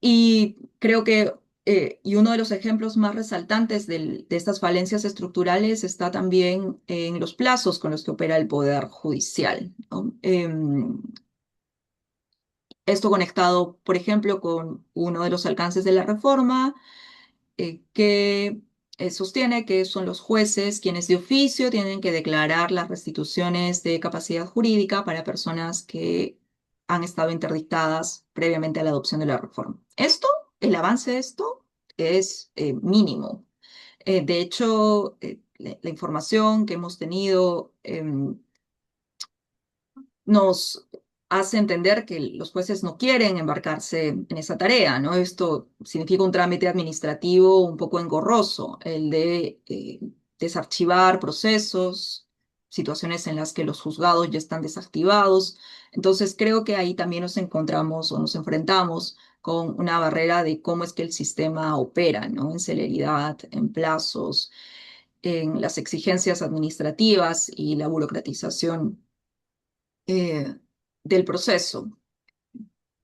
Y creo que, y uno de los ejemplos más resaltantes de estas falencias estructurales está también en los plazos con los que opera el Poder Judicial, ¿no? Esto conectado, por ejemplo, con uno de los alcances de la reforma, que sostiene que son los jueces quienes de oficio tienen que declarar las restituciones de capacidad jurídica para personas que han estado interdictadas previamente a la adopción de la reforma. El avance de esto es mínimo. De hecho, la información que hemos tenido nos hace entender que los jueces no quieren embarcarse en esa tarea, ¿no? Esto significa un trámite administrativo un poco engorroso, el de desarchivar procesos, situaciones en las que los juzgados ya están desactivados. Entonces, creo que ahí también nos encontramos o nos enfrentamos con una barrera de cómo es que el sistema opera, ¿no? En celeridad, en plazos, en las exigencias administrativas y la burocratización eh, del proceso.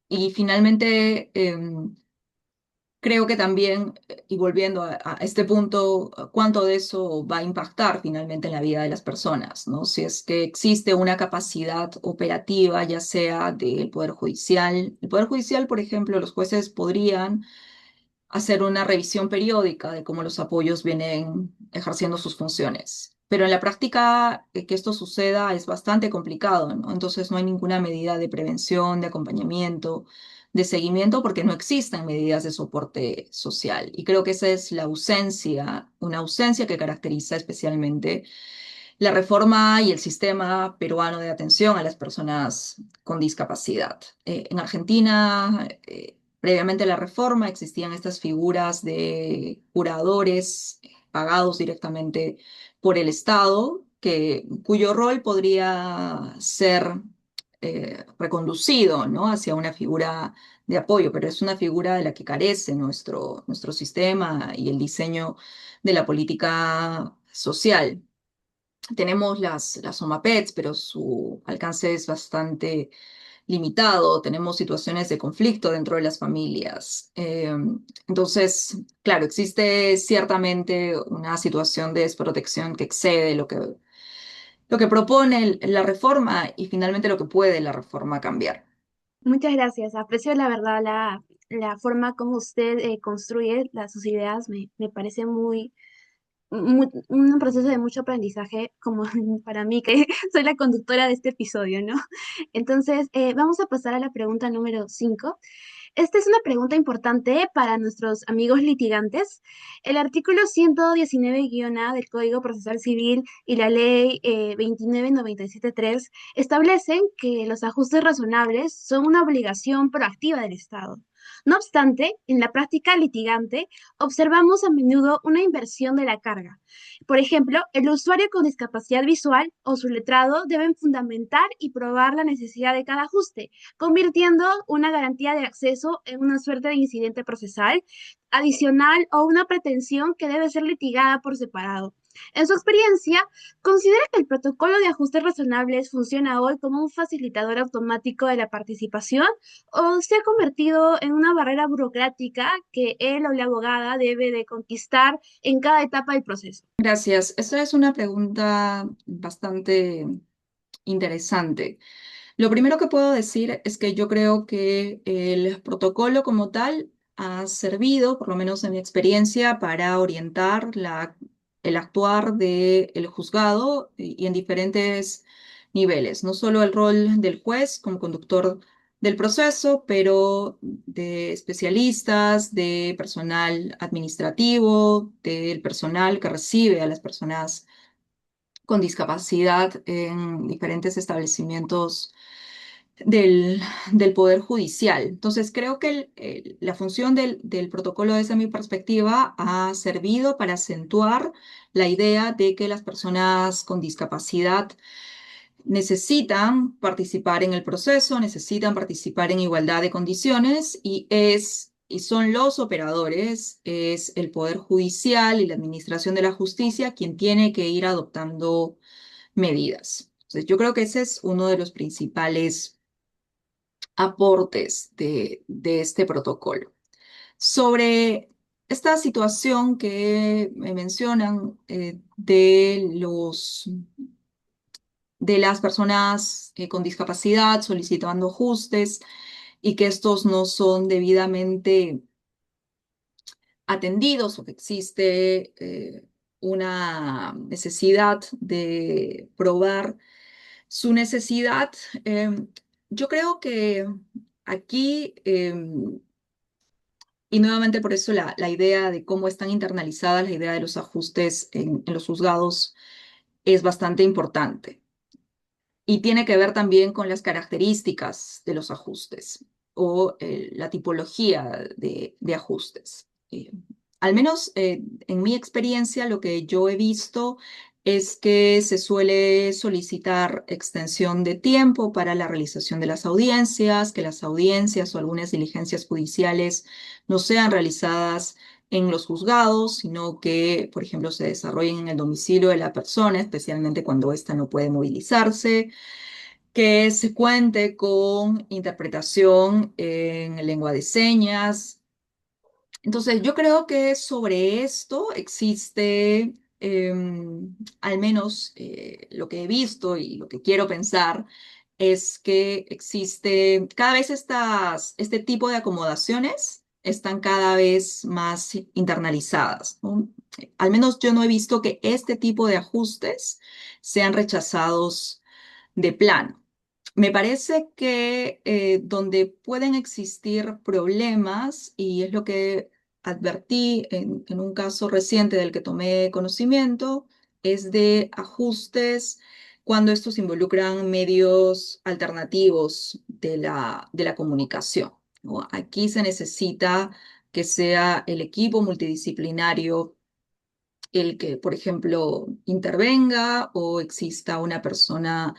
Y finalmente, creo que también, y volviendo a este punto, cuánto de eso va a impactar finalmente en la vida de las personas, ¿no? Si es que existe una capacidad operativa, ya sea del Poder Judicial. El Poder Judicial, por ejemplo, los jueces podrían hacer una revisión periódica de cómo los apoyos vienen ejerciendo sus funciones. Pero en la práctica, que esto suceda es bastante complicado, ¿no? Entonces no hay ninguna medida de prevención, de acompañamiento, de seguimiento, porque no existen medidas de soporte social. Y creo que esa es la ausencia, una ausencia que caracteriza especialmente la reforma y el sistema peruano de atención a las personas con discapacidad. En Argentina, previamente a la reforma, existían estas figuras de curadores pagados directamente por el Estado, cuyo rol podría ser reconducido, ¿no? Hacia una figura de apoyo, pero es una figura de la que carece nuestro sistema y el diseño de la política social. Tenemos las OMAPEDs, pero su alcance es bastante limitado. Tenemos situaciones de conflicto dentro de las familias. Entonces, claro, existe ciertamente una situación de desprotección que excede lo que propone la reforma y finalmente lo que puede la reforma cambiar. Muchas gracias. Aprecio la verdad la forma como usted construye sus ideas. Me parece muy un proceso de mucho aprendizaje como para mí, que soy la conductora de este episodio, ¿no? Entonces, vamos a pasar a la pregunta número 5. Esta es una pregunta importante para nuestros amigos litigantes. El artículo 119-A del Código Procesal Civil y la Ley 29973 establecen que los ajustes razonables son una obligación proactiva del Estado. No obstante, en la práctica litigante observamos a menudo una inversión de la carga. Por ejemplo, el usuario con discapacidad visual o su letrado deben fundamentar y probar la necesidad de cada ajuste, convirtiendo una garantía de acceso en una suerte de incidente procesal adicional o una pretensión que debe ser litigada por separado. En su experiencia, ¿considera que el protocolo de ajustes razonables funciona hoy como un facilitador automático de la participación o se ha convertido en una barrera burocrática que él o la abogada debe de conquistar en cada etapa del proceso? Gracias. Esa es una pregunta bastante interesante. Lo primero que puedo decir es que yo creo que el protocolo como tal ha servido, por lo menos en mi experiencia, para orientar el actuar del juzgado y en diferentes niveles. No solo el rol del juez como conductor del proceso, pero de especialistas, de personal administrativo, del personal que recibe a las personas con discapacidad en diferentes establecimientos del, del Poder Judicial. Entonces, creo que la función del protocolo, desde mi perspectiva, ha servido para acentuar la idea de que las personas con discapacidad necesitan participar en el proceso, necesitan participar en igualdad de condiciones y son los operadores, es el Poder Judicial y la Administración de la Justicia quien tiene que ir adoptando medidas. Entonces, yo creo que ese es uno de los principales aportes de este protocolo. Sobre esta situación que me mencionan de las personas con discapacidad solicitando ajustes y que estos no son debidamente atendidos o que existe una necesidad de probar su necesidad. Yo creo que aquí, y nuevamente por eso la idea de cómo están internalizadas la idea de los ajustes en los juzgados es bastante importante. Y tiene que ver también con las características de los ajustes o la tipología de ajustes. Al menos en mi experiencia, lo que yo he visto es que se suele solicitar extensión de tiempo para la realización de las audiencias, que las audiencias o algunas diligencias judiciales no sean realizadas en los juzgados, sino que, por ejemplo, se desarrollen en el domicilio de la persona, especialmente cuando ésta no puede movilizarse, que se cuente con interpretación en lengua de señas. Entonces, yo creo que sobre esto existe, al menos lo que he visto y lo que quiero pensar, es que existe cada vez este tipo de acomodaciones están cada vez más internalizadas, ¿no? Al menos yo no he visto que este tipo de ajustes sean rechazados de plano. Me parece que donde pueden existir problemas, y es lo que advertí en un caso reciente del que tomé conocimiento, es de ajustes cuando estos involucran medios alternativos de la comunicación, ¿no? Aquí se necesita que sea el equipo multidisciplinario el que, por ejemplo, intervenga o exista una persona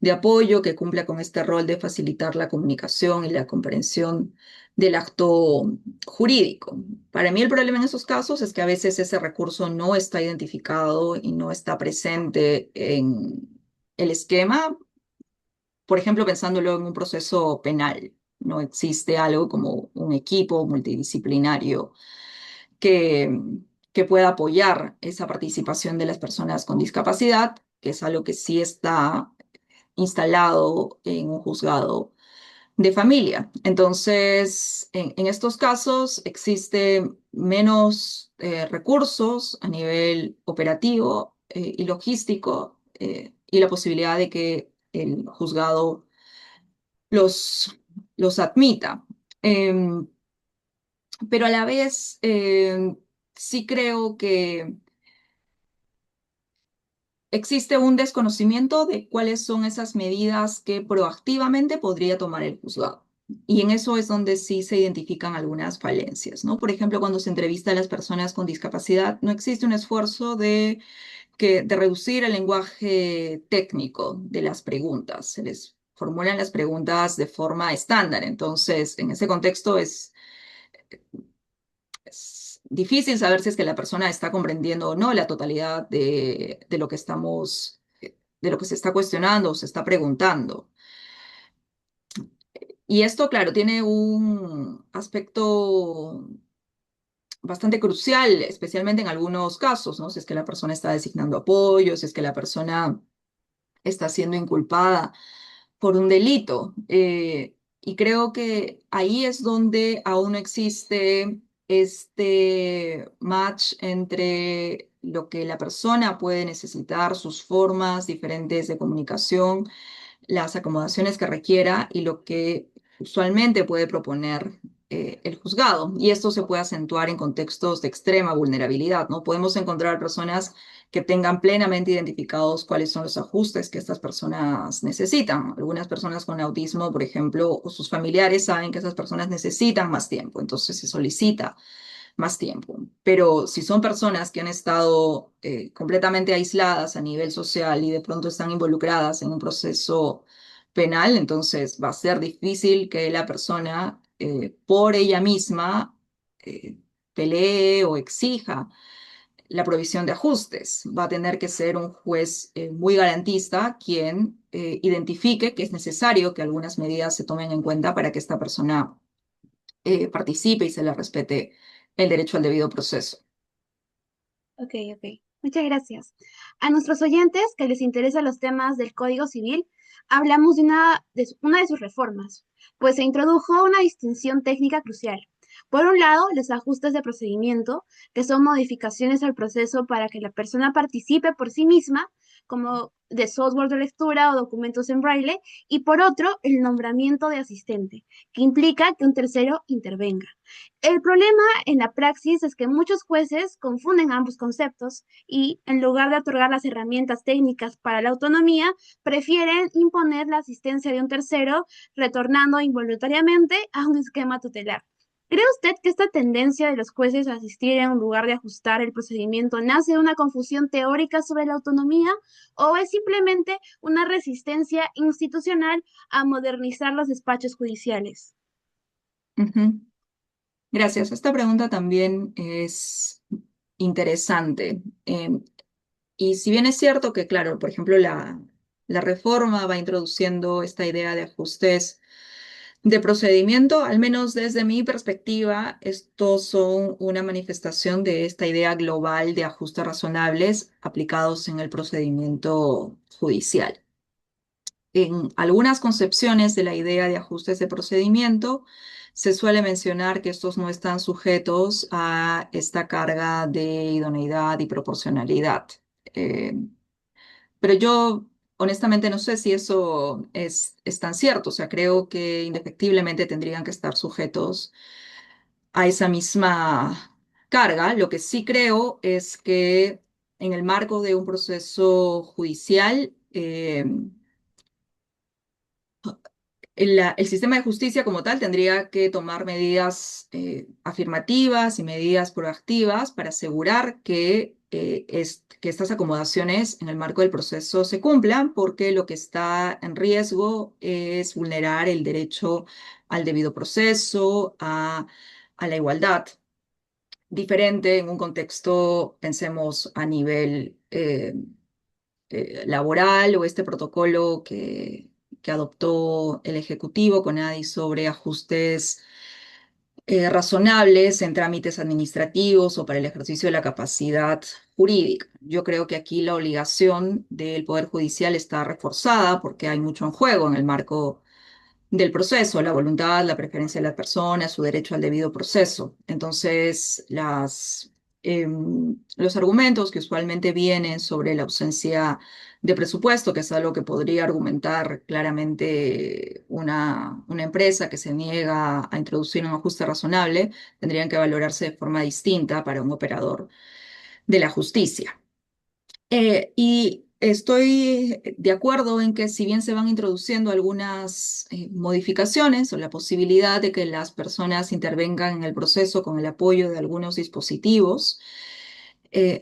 de apoyo que cumpla con este rol de facilitar la comunicación y la comprensión del acto jurídico. Para mí el problema en esos casos es que a veces ese recurso no está identificado y no está presente en el esquema, por ejemplo, pensándolo en un proceso penal. No existe algo como un equipo multidisciplinario que, que pueda apoyar esa participación de las personas con discapacidad, que es algo que sí está instalado en un juzgado de familia. Entonces, en estos casos existen menos recursos a nivel operativo y logístico y la posibilidad de que el juzgado los, los admita. Em, pero a la vez, sí creo que existe un desconocimiento de cuáles son esas medidas que proactivamente podría tomar el juzgado. Y en eso es donde sí se identifican algunas falencias, ¿no? Por ejemplo, cuando se entrevista a las personas con discapacidad, no existe un esfuerzo de reducir el lenguaje técnico de las preguntas. Se les formulan las preguntas de forma estándar. Entonces, en ese contexto es difícil saber si es que la persona está comprendiendo o no la totalidad de lo que de lo que se está cuestionando o se está preguntando. Y esto, claro, tiene un aspecto bastante crucial, especialmente en algunos casos, ¿no? Si es que la persona está designando apoyo, si es que la persona está siendo inculpada por un delito. Y creo que ahí es donde aún no existe este match entre lo que la persona puede necesitar, sus formas diferentes de comunicación, las acomodaciones que requiera y lo que usualmente puede proponer el juzgado. Y esto se puede acentuar en contextos de extrema vulnerabilidad, ¿no? Podemos encontrar personas que tengan plenamente identificados cuáles son los ajustes que estas personas necesitan. Algunas personas con autismo, por ejemplo, o sus familiares saben que esas personas necesitan más tiempo, entonces se solicita más tiempo. Pero si son personas que han estado completamente aisladas a nivel social y de pronto están involucradas en un proceso penal, entonces va a ser difícil que la persona por ella misma eh, pelee o exija la provisión de ajustes. Va a tener que ser un juez muy garantista quien identifique que es necesario que algunas medidas se tomen en cuenta para que esta persona participe y se le respete el derecho al debido proceso. Ok, ok. Muchas gracias. A nuestros oyentes que les interesan los temas del Código Civil, hablamos de una de sus reformas, pues se introdujo una distinción técnica crucial. Por un lado, los ajustes de procedimiento, que son modificaciones al proceso para que la persona participe por sí misma, como de software de lectura o documentos en braille, y por otro, el nombramiento de asistente, que implica que un tercero intervenga. El problema en la praxis es que muchos jueces confunden ambos conceptos y, en lugar de otorgar las herramientas técnicas para la autonomía, prefieren imponer la asistencia de un tercero, retornando involuntariamente a un esquema tutelar. ¿Cree usted que esta tendencia de los jueces a asistir en lugar de ajustar el procedimiento nace de una confusión teórica sobre la autonomía o es simplemente una resistencia institucional a modernizar los despachos judiciales? Ujú. Gracias. Esta pregunta también es interesante. Y si bien es cierto que, claro, por ejemplo, la reforma va introduciendo esta idea de ajustes de procedimiento, al menos desde mi perspectiva, estos son una manifestación de esta idea global de ajustes razonables aplicados en el procedimiento judicial. En algunas concepciones de la idea de ajustes de procedimiento, se suele mencionar que estos no están sujetos a esta carga de idoneidad y proporcionalidad. Eh, pero yo honestamente no sé si eso es tan cierto. O sea, creo que indefectiblemente tendrían que estar sujetos a esa misma carga. Lo que sí creo es que en el marco de un proceso judicial, el sistema de justicia como tal tendría que tomar medidas afirmativas y medidas proactivas para asegurar que estas acomodaciones en el marco del proceso se cumplan, porque lo que está en riesgo es vulnerar el derecho al debido proceso, a la igualdad. Diferente en un contexto, pensemos a nivel laboral o este protocolo que adoptó el Ejecutivo con ADI sobre ajustes razonables en trámites administrativos o para el ejercicio de la capacidad jurídica. Yo creo que aquí la obligación del Poder Judicial está reforzada porque hay mucho en juego en el marco del proceso, la voluntad, la preferencia de la persona, su derecho al debido proceso. Entonces, los argumentos que usualmente vienen sobre la ausencia de presupuesto, que es algo que podría argumentar claramente una empresa que se niega a introducir un ajuste razonable, tendrían que valorarse de forma distinta para un operador de la justicia. Y estoy de acuerdo en que si bien se van introduciendo algunas modificaciones o la posibilidad de que las personas intervengan en el proceso con el apoyo de algunos dispositivos,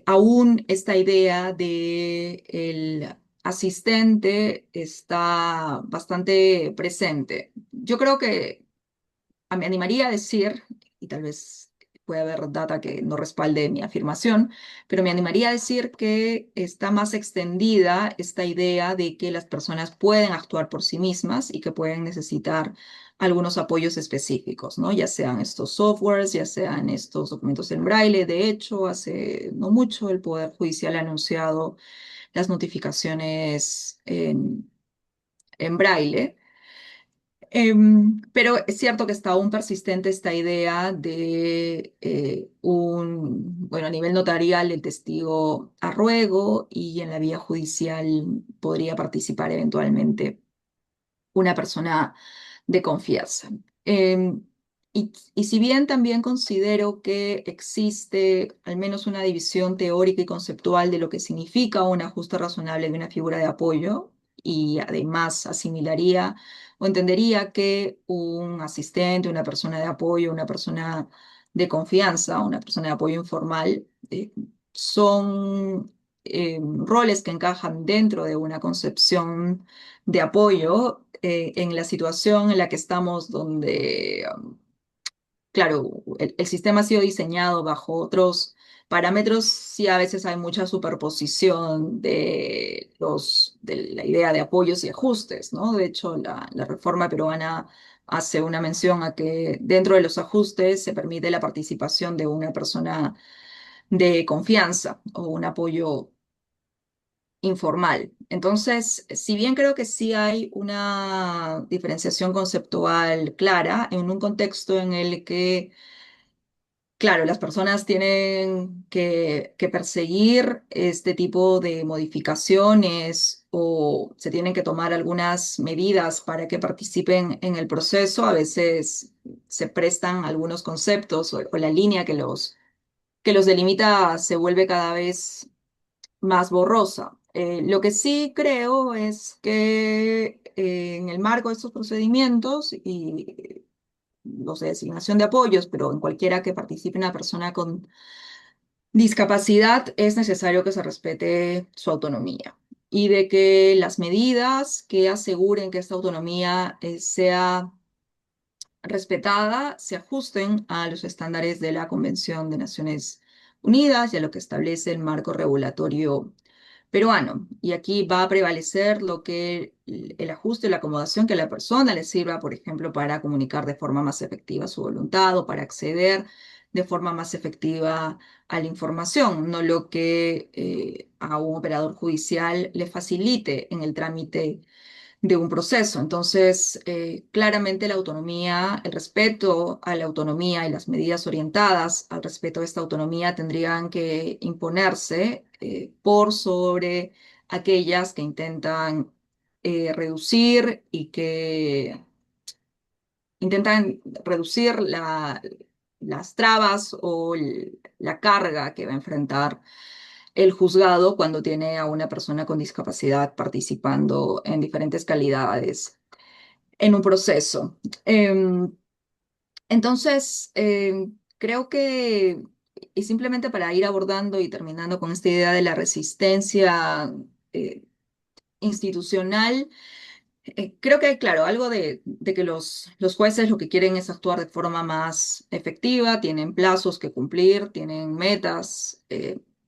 aún esta idea de el asistente está bastante presente. Yo creo que me animaría a decir, y tal vez puede haber data que no respalde mi afirmación, pero me animaría a decir que está más extendida esta idea de que las personas pueden actuar por sí mismas y que pueden necesitar algunos apoyos específicos, ¿no? Ya sean estos softwares, ya sean estos documentos en braille. De hecho, hace no mucho el Poder Judicial ha anunciado las notificaciones en braille. Pero es cierto que está aún persistente esta idea de bueno, a nivel notarial el testigo a ruego y en la vía judicial podría participar eventualmente una persona de confianza. Y si bien también considero que existe al menos una división teórica y conceptual de lo que significa un ajuste razonable de una figura de apoyo, y además asimilaría o entendería que un asistente, una persona de apoyo, una persona de confianza, una persona de apoyo informal, son roles que encajan dentro de una concepción de apoyo en la situación en la que estamos, donde, claro, el sistema ha sido diseñado bajo otros parámetros, sí a veces hay mucha superposición de la idea de apoyos y ajustes, ¿no? De hecho, la reforma peruana hace una mención a que dentro de los ajustes se permite la participación de una persona de confianza o un apoyo informal. Entonces, si bien creo que sí hay una diferenciación conceptual clara en un contexto en el que, claro, las personas tienen que perseguir este tipo de modificaciones o se tienen que tomar algunas medidas para que participen en el proceso, a veces se prestan algunos conceptos o la línea que los delimita se vuelve cada vez más borrosa. Lo que sí creo es que en el marco de estos procedimientos y los de designación de apoyos, pero en cualquiera que participe una persona con discapacidad, es necesario que se respete su autonomía y de que las medidas que aseguren que esta autonomía sea respetada se ajusten a los estándares de la Convención de Naciones Unidas y a lo que establece el marco regulatorio peruano. Y aquí va a prevalecer lo que el ajuste, la acomodación que a la persona le sirva, por ejemplo, para comunicar de forma más efectiva su voluntad o para acceder de forma más efectiva a la información, no lo que a un operador judicial le facilite en el trámite de un proceso. Entonces, claramente la autonomía, el respeto a la autonomía y las medidas orientadas al respeto de esta autonomía tendrían que imponerse por sobre aquellas que intentan reducir y que intentan reducir las trabas o la carga que va a enfrentar el juzgado cuando tiene a una persona con discapacidad participando en diferentes calidades en un proceso. Em, entonces, creo que, y simplemente para ir abordando y terminando con esta idea de la resistencia institucional, creo que hay, claro, algo de que los jueces lo que quieren es actuar de forma más efectiva, tienen plazos que cumplir, tienen metas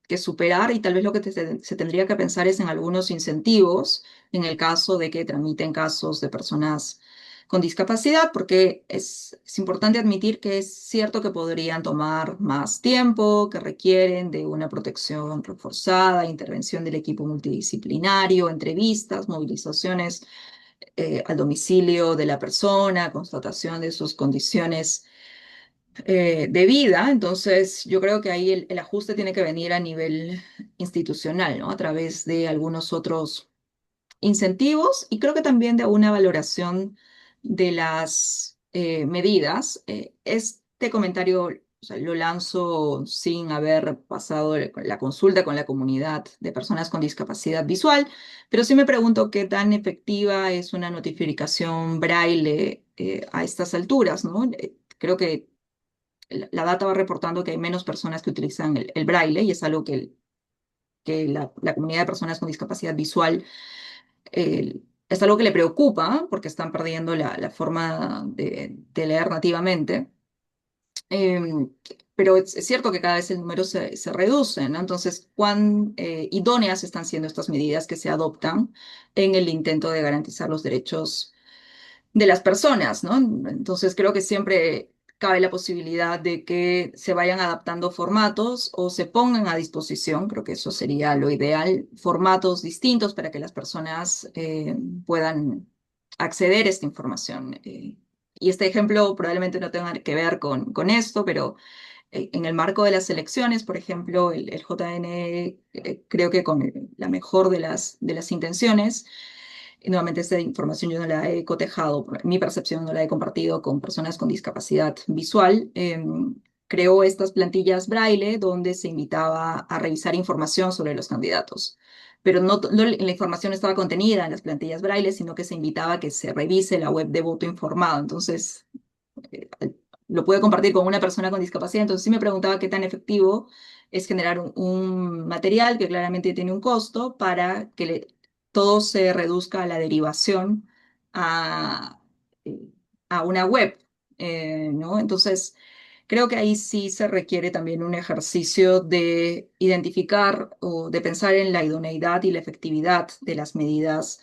que superar y tal vez lo que se tendría que pensar es en algunos incentivos en el caso de que tramiten casos de personas con discapacidad, porque es importante admitir que es cierto que podrían tomar más tiempo, que requieren de una protección reforzada, intervención del equipo multidisciplinario, entrevistas, movilizaciones al domicilio de la persona, constatación de sus condiciones de vida. Entonces, yo creo que ahí el ajuste tiene que venir a nivel institucional, ¿no? A través de algunos otros incentivos y creo que también de una valoración de las medidas. Este comentario, o sea, lo lanzo sin haber pasado la consulta con la comunidad de personas con discapacidad visual, pero sí me pregunto qué tan efectiva es una notificación braille a estas alturas, ¿no? Creo que la data va reportando que hay menos personas que utilizan el braille y es algo que la comunidad de personas con discapacidad visual es algo que le preocupa porque están perdiendo la forma de leer nativamente. Em, pero es cierto que cada vez el número se reduce, ¿no? Entonces, ¿cuán idóneas están siendo estas medidas que se adoptan en el intento de garantizar los derechos de las personas, ¿no? Entonces creo que siempre cabe la posibilidad de que se vayan adaptando formatos o se pongan a disposición, creo que eso sería lo ideal, formatos distintos para que las personas puedan acceder a esta información. Y este ejemplo probablemente no tenga que ver con esto, pero en el marco de las elecciones, por ejemplo, el JN, creo que con la mejor de las intenciones, y nuevamente, esta información yo no la he cotejado, mi percepción no la he compartido con personas con discapacidad visual. Creó estas plantillas braille donde se invitaba a revisar información sobre los candidatos. Pero no la información no estaba contenida en las plantillas braille, sino que se invitaba a que se revise la web de voto informado. Entonces, eh, lo pude compartir con una persona con discapacidad, entonces sí me preguntaba qué tan efectivo es generar un material que claramente tiene un costo para que todo se reduzca a la derivación a, eh, a una web, ¿no? Entonces, creo que ahí sí se requiere también un ejercicio de identificar o de pensar en la idoneidad y la efectividad de las medidas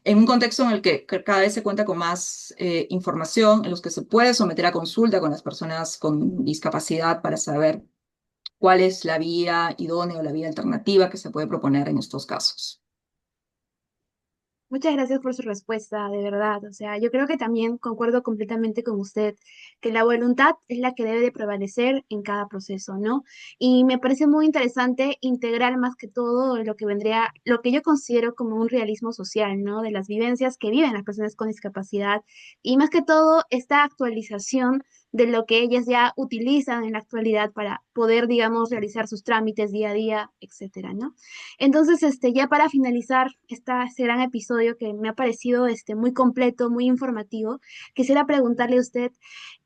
en un contexto en el que cada vez se cuenta con más información, en los que se puede someter a consulta con las personas con discapacidad para saber cuál es la vía idónea o la vía alternativa que se puede proponer en estos casos. Muchas gracias por su respuesta, de verdad. O sea, yo creo que también concuerdo completamente con usted que la voluntad es la que debe de prevalecer en cada proceso, ¿no? Y me parece muy interesante integrar más que todo lo que vendría, lo que yo considero como un realismo social, ¿no? De las vivencias que viven las personas con discapacidad y más que todo esta actualización de lo que ellas ya utilizan en la actualidad para poder, digamos, realizar sus trámites día a día, etcétera, ¿no? Entonces, ya para finalizar este gran episodio que me ha parecido muy completo, muy informativo, quisiera preguntarle a usted,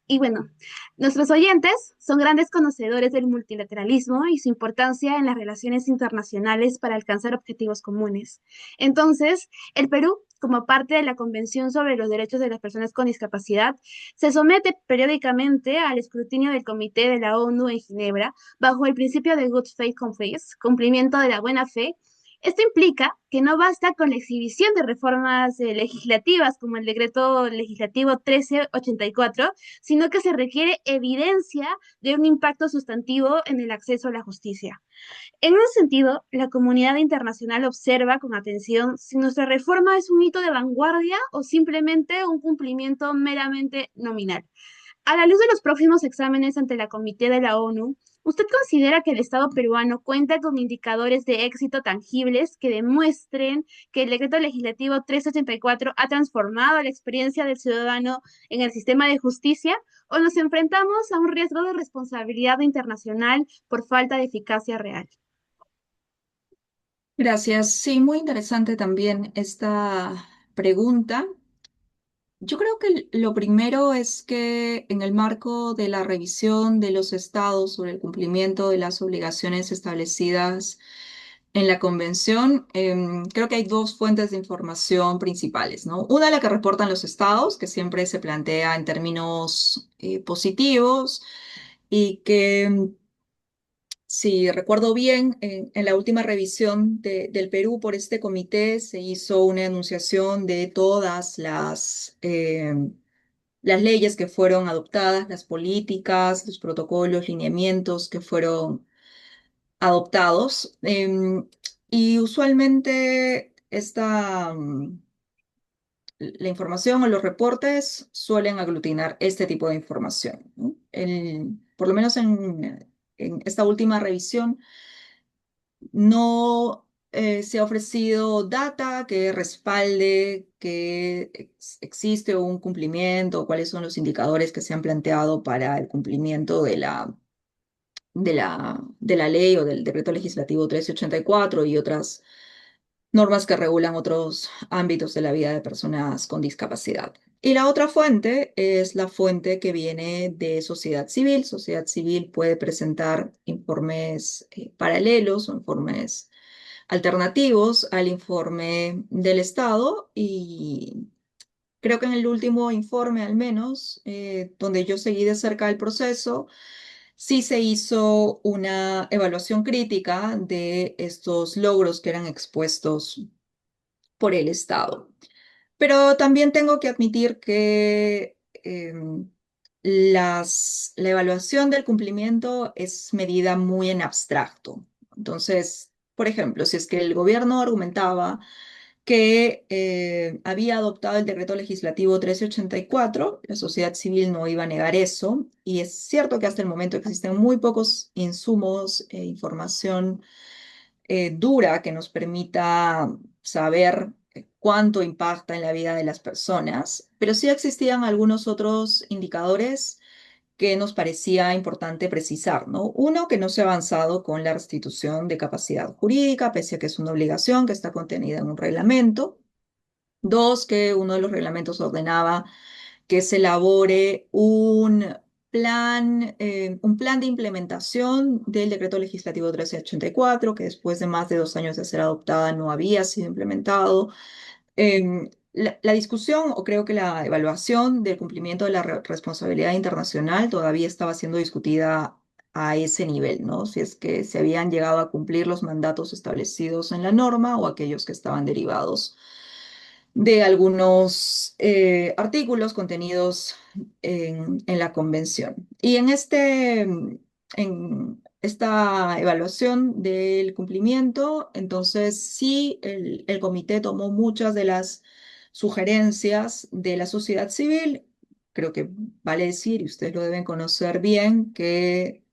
y bueno, nuestros oyentes son grandes conocedores del multilateralismo y su importancia en las relaciones internacionales para alcanzar objetivos comunes. Entonces, el Perú, como parte de la Convención sobre los Derechos de las Personas con Discapacidad, se somete periódicamente al escrutinio del Comité de la ONU en Ginebra bajo el principio de Good Faith Confess, cumplimiento de la buena fe. Esto implica que no basta con la exhibición de reformas legislativas como el decreto legislativo 1384, sino que se requiere evidencia de un impacto sustantivo en el acceso a la justicia. En ese sentido, la comunidad internacional observa con atención si nuestra reforma es un hito de vanguardia o simplemente un cumplimiento meramente nominal. A la luz de los próximos exámenes ante la Comité de la ONU, ¿usted considera que el Estado peruano cuenta con indicadores de éxito tangibles que demuestren que el decreto legislativo 384 ha transformado la experiencia del ciudadano en el sistema de justicia? ¿O nos enfrentamos a un riesgo de responsabilidad internacional por falta de eficacia real? Gracias. Sí, muy interesante también esta pregunta. Yo creo que lo primero es que en el marco de la revisión de los estados sobre el cumplimiento de las obligaciones establecidas en la convención, creo que hay dos fuentes de información principales, ¿no? Una, la que reportan los estados, que siempre se plantea en términos positivos y que si recuerdo bien, en la última revisión del Perú por este comité se hizo una enunciación de todas las leyes que fueron adoptadas, las políticas, los protocolos, lineamientos que fueron adoptados. Y usualmente la información o los reportes suelen aglutinar este tipo de información, ¿no? Por lo menos en esta última revisión no se ha ofrecido data que respalde que existe un cumplimiento o cuáles son los indicadores que se han planteado para el cumplimiento de la ley o del decreto legislativo 1384 y otras normas que regulan otros ámbitos de la vida de personas con discapacidad. Y la otra fuente es la fuente que viene de sociedad civil. Sociedad civil puede presentar informes paralelos o informes alternativos al informe del Estado y creo que en el último informe al menos, donde yo seguí de cerca el proceso, sí se hizo una evaluación crítica de estos logros que eran expuestos por el Estado. Pero también tengo que admitir que la evaluación del cumplimiento es medida muy en abstracto. Entonces, por ejemplo, si es que el gobierno argumentaba que había adoptado el decreto legislativo 1384, la sociedad civil no iba a negar eso, y es cierto que hasta el momento existen muy pocos insumos e información dura que nos permita saber cuánto impacta en la vida de las personas, pero sí existían algunos otros indicadores que nos parecía importante precisar, ¿no? Uno, que no se ha avanzado con la restitución de capacidad jurídica, pese a que es una obligación que está contenida en un reglamento. Dos, que uno de los reglamentos ordenaba que se elabore un plan de implementación del decreto legislativo 1384, que después de más de 2 años de ser adoptada no había sido implementado. La discusión, o creo que la evaluación del cumplimiento de la responsabilidad internacional todavía estaba siendo discutida a ese nivel, ¿no? Si es que se habían llegado a cumplir los mandatos establecidos en la norma o aquellos que estaban derivados de algunos artículos contenidos en la convención. Y en esta evaluación del cumplimiento, entonces sí, el comité tomó muchas de las sugerencias de la sociedad civil. Creo que vale decir, y ustedes lo deben conocer bien, que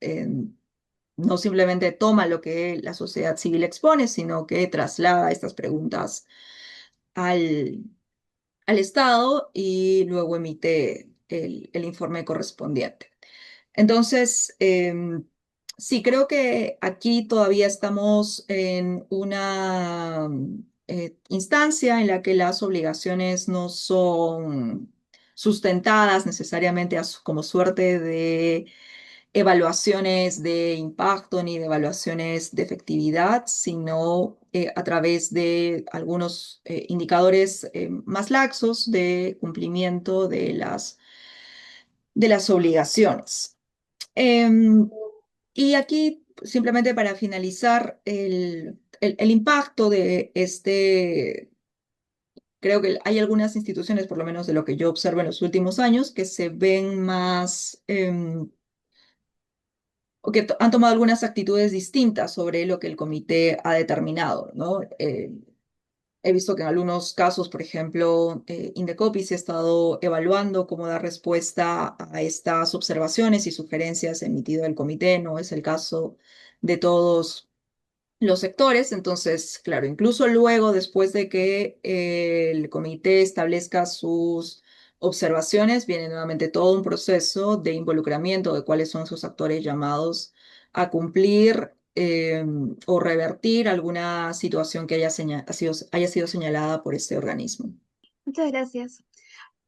no simplemente toma lo que la sociedad civil expone, sino que traslada estas preguntas al, al Estado y luego emite el informe correspondiente. Entonces, sí, creo que aquí todavía estamos en una instancia en la que las obligaciones no son sustentadas necesariamente como suerte de evaluaciones de impacto ni de evaluaciones de efectividad, sino a través de algunos indicadores más laxos de cumplimiento de las obligaciones. Em, y aquí, simplemente para finalizar, el impacto de creo que hay algunas instituciones, por lo menos de lo que yo observo en los últimos años, que se ven más o que han tomado algunas actitudes distintas sobre lo que el comité ha determinado, ¿no? He visto que en algunos casos, por ejemplo, Indecopi se ha estado evaluando cómo dar respuesta a estas observaciones y sugerencias emitidas del comité. No es el caso de todos los sectores. Entonces, claro, incluso luego, después de que el comité establezca sus observaciones, viene nuevamente todo un proceso de involucramiento de cuáles son sus actores llamados a cumplir o revertir alguna situación que haya sido señalada por este organismo. Muchas gracias.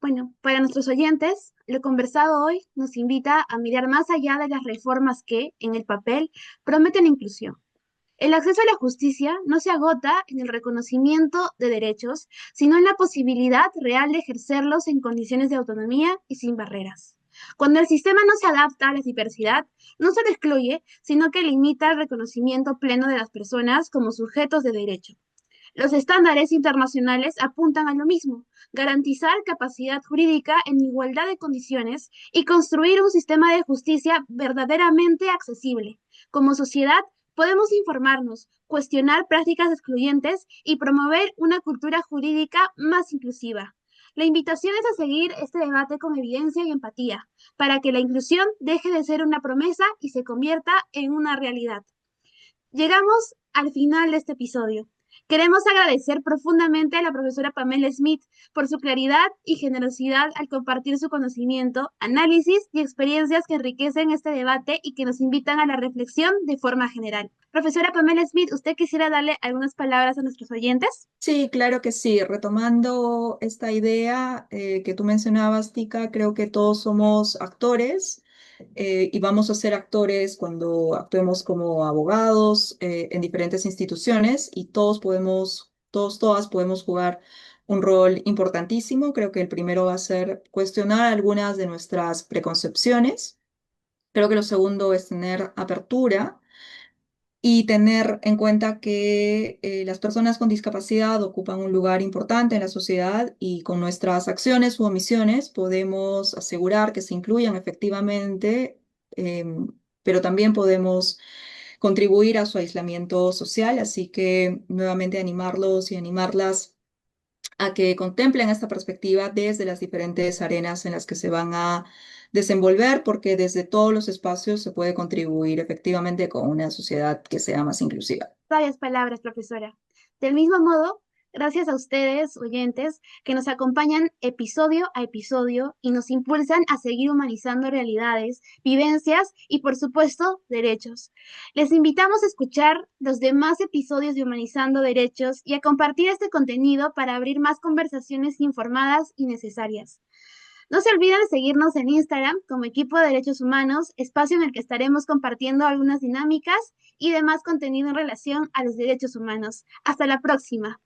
Bueno, para nuestros oyentes, lo conversado hoy nos invita a mirar más allá de las reformas que, en el papel, prometen inclusión. El acceso a la justicia no se agota en el reconocimiento de derechos, sino en la posibilidad real de ejercerlos en condiciones de autonomía y sin barreras. Cuando el sistema no se adapta a la diversidad, no se lo excluye, sino que limita el reconocimiento pleno de las personas como sujetos de derecho. Los estándares internacionales apuntan a lo mismo, garantizar capacidad jurídica en igualdad de condiciones y construir un sistema de justicia verdaderamente accesible. Como sociedad, podemos informarnos, cuestionar prácticas excluyentes y promover una cultura jurídica más inclusiva. La invitación es a seguir este debate con evidencia y empatía, para que la inclusión deje de ser una promesa y se convierta en una realidad. Llegamos al final de este episodio. Queremos agradecer profundamente a la profesora Pamela Smith por su claridad y generosidad al compartir su conocimiento, análisis y experiencias que enriquecen este debate y que nos invitan a la reflexión de forma general. Profesora Pamela Smith, ¿usted quisiera darle algunas palabras a nuestros oyentes? Sí, claro que sí. Retomando esta idea que tú mencionabas, Tika, creo que todos somos actores y vamos a ser actores cuando actuemos como abogados en diferentes instituciones y todas podemos jugar un rol importantísimo. Creo que el primero va a ser cuestionar algunas de nuestras preconcepciones. Creo que lo segundo es tener apertura y tener en cuenta que las personas con discapacidad ocupan un lugar importante en la sociedad y con nuestras acciones u omisiones podemos asegurar que se incluyan efectivamente, pero también podemos contribuir a su aislamiento social. Así que nuevamente animarlos y animarlas a que contemplen esta perspectiva desde las diferentes arenas en las que se van a desenvolver, porque desde todos los espacios se puede contribuir efectivamente con una sociedad que sea más inclusiva. Sabias palabras, profesora. Del mismo modo, gracias a ustedes, oyentes, que nos acompañan episodio a episodio y nos impulsan a seguir humanizando realidades, vivencias y, por supuesto, derechos. Les invitamos a escuchar los demás episodios de Humanizando Derechos y a compartir este contenido para abrir más conversaciones informadas y necesarias. No se olviden de seguirnos en Instagram como Equipo de Derechos Humanos, espacio en el que estaremos compartiendo algunas dinámicas y demás contenido en relación a los derechos humanos. Hasta la próxima.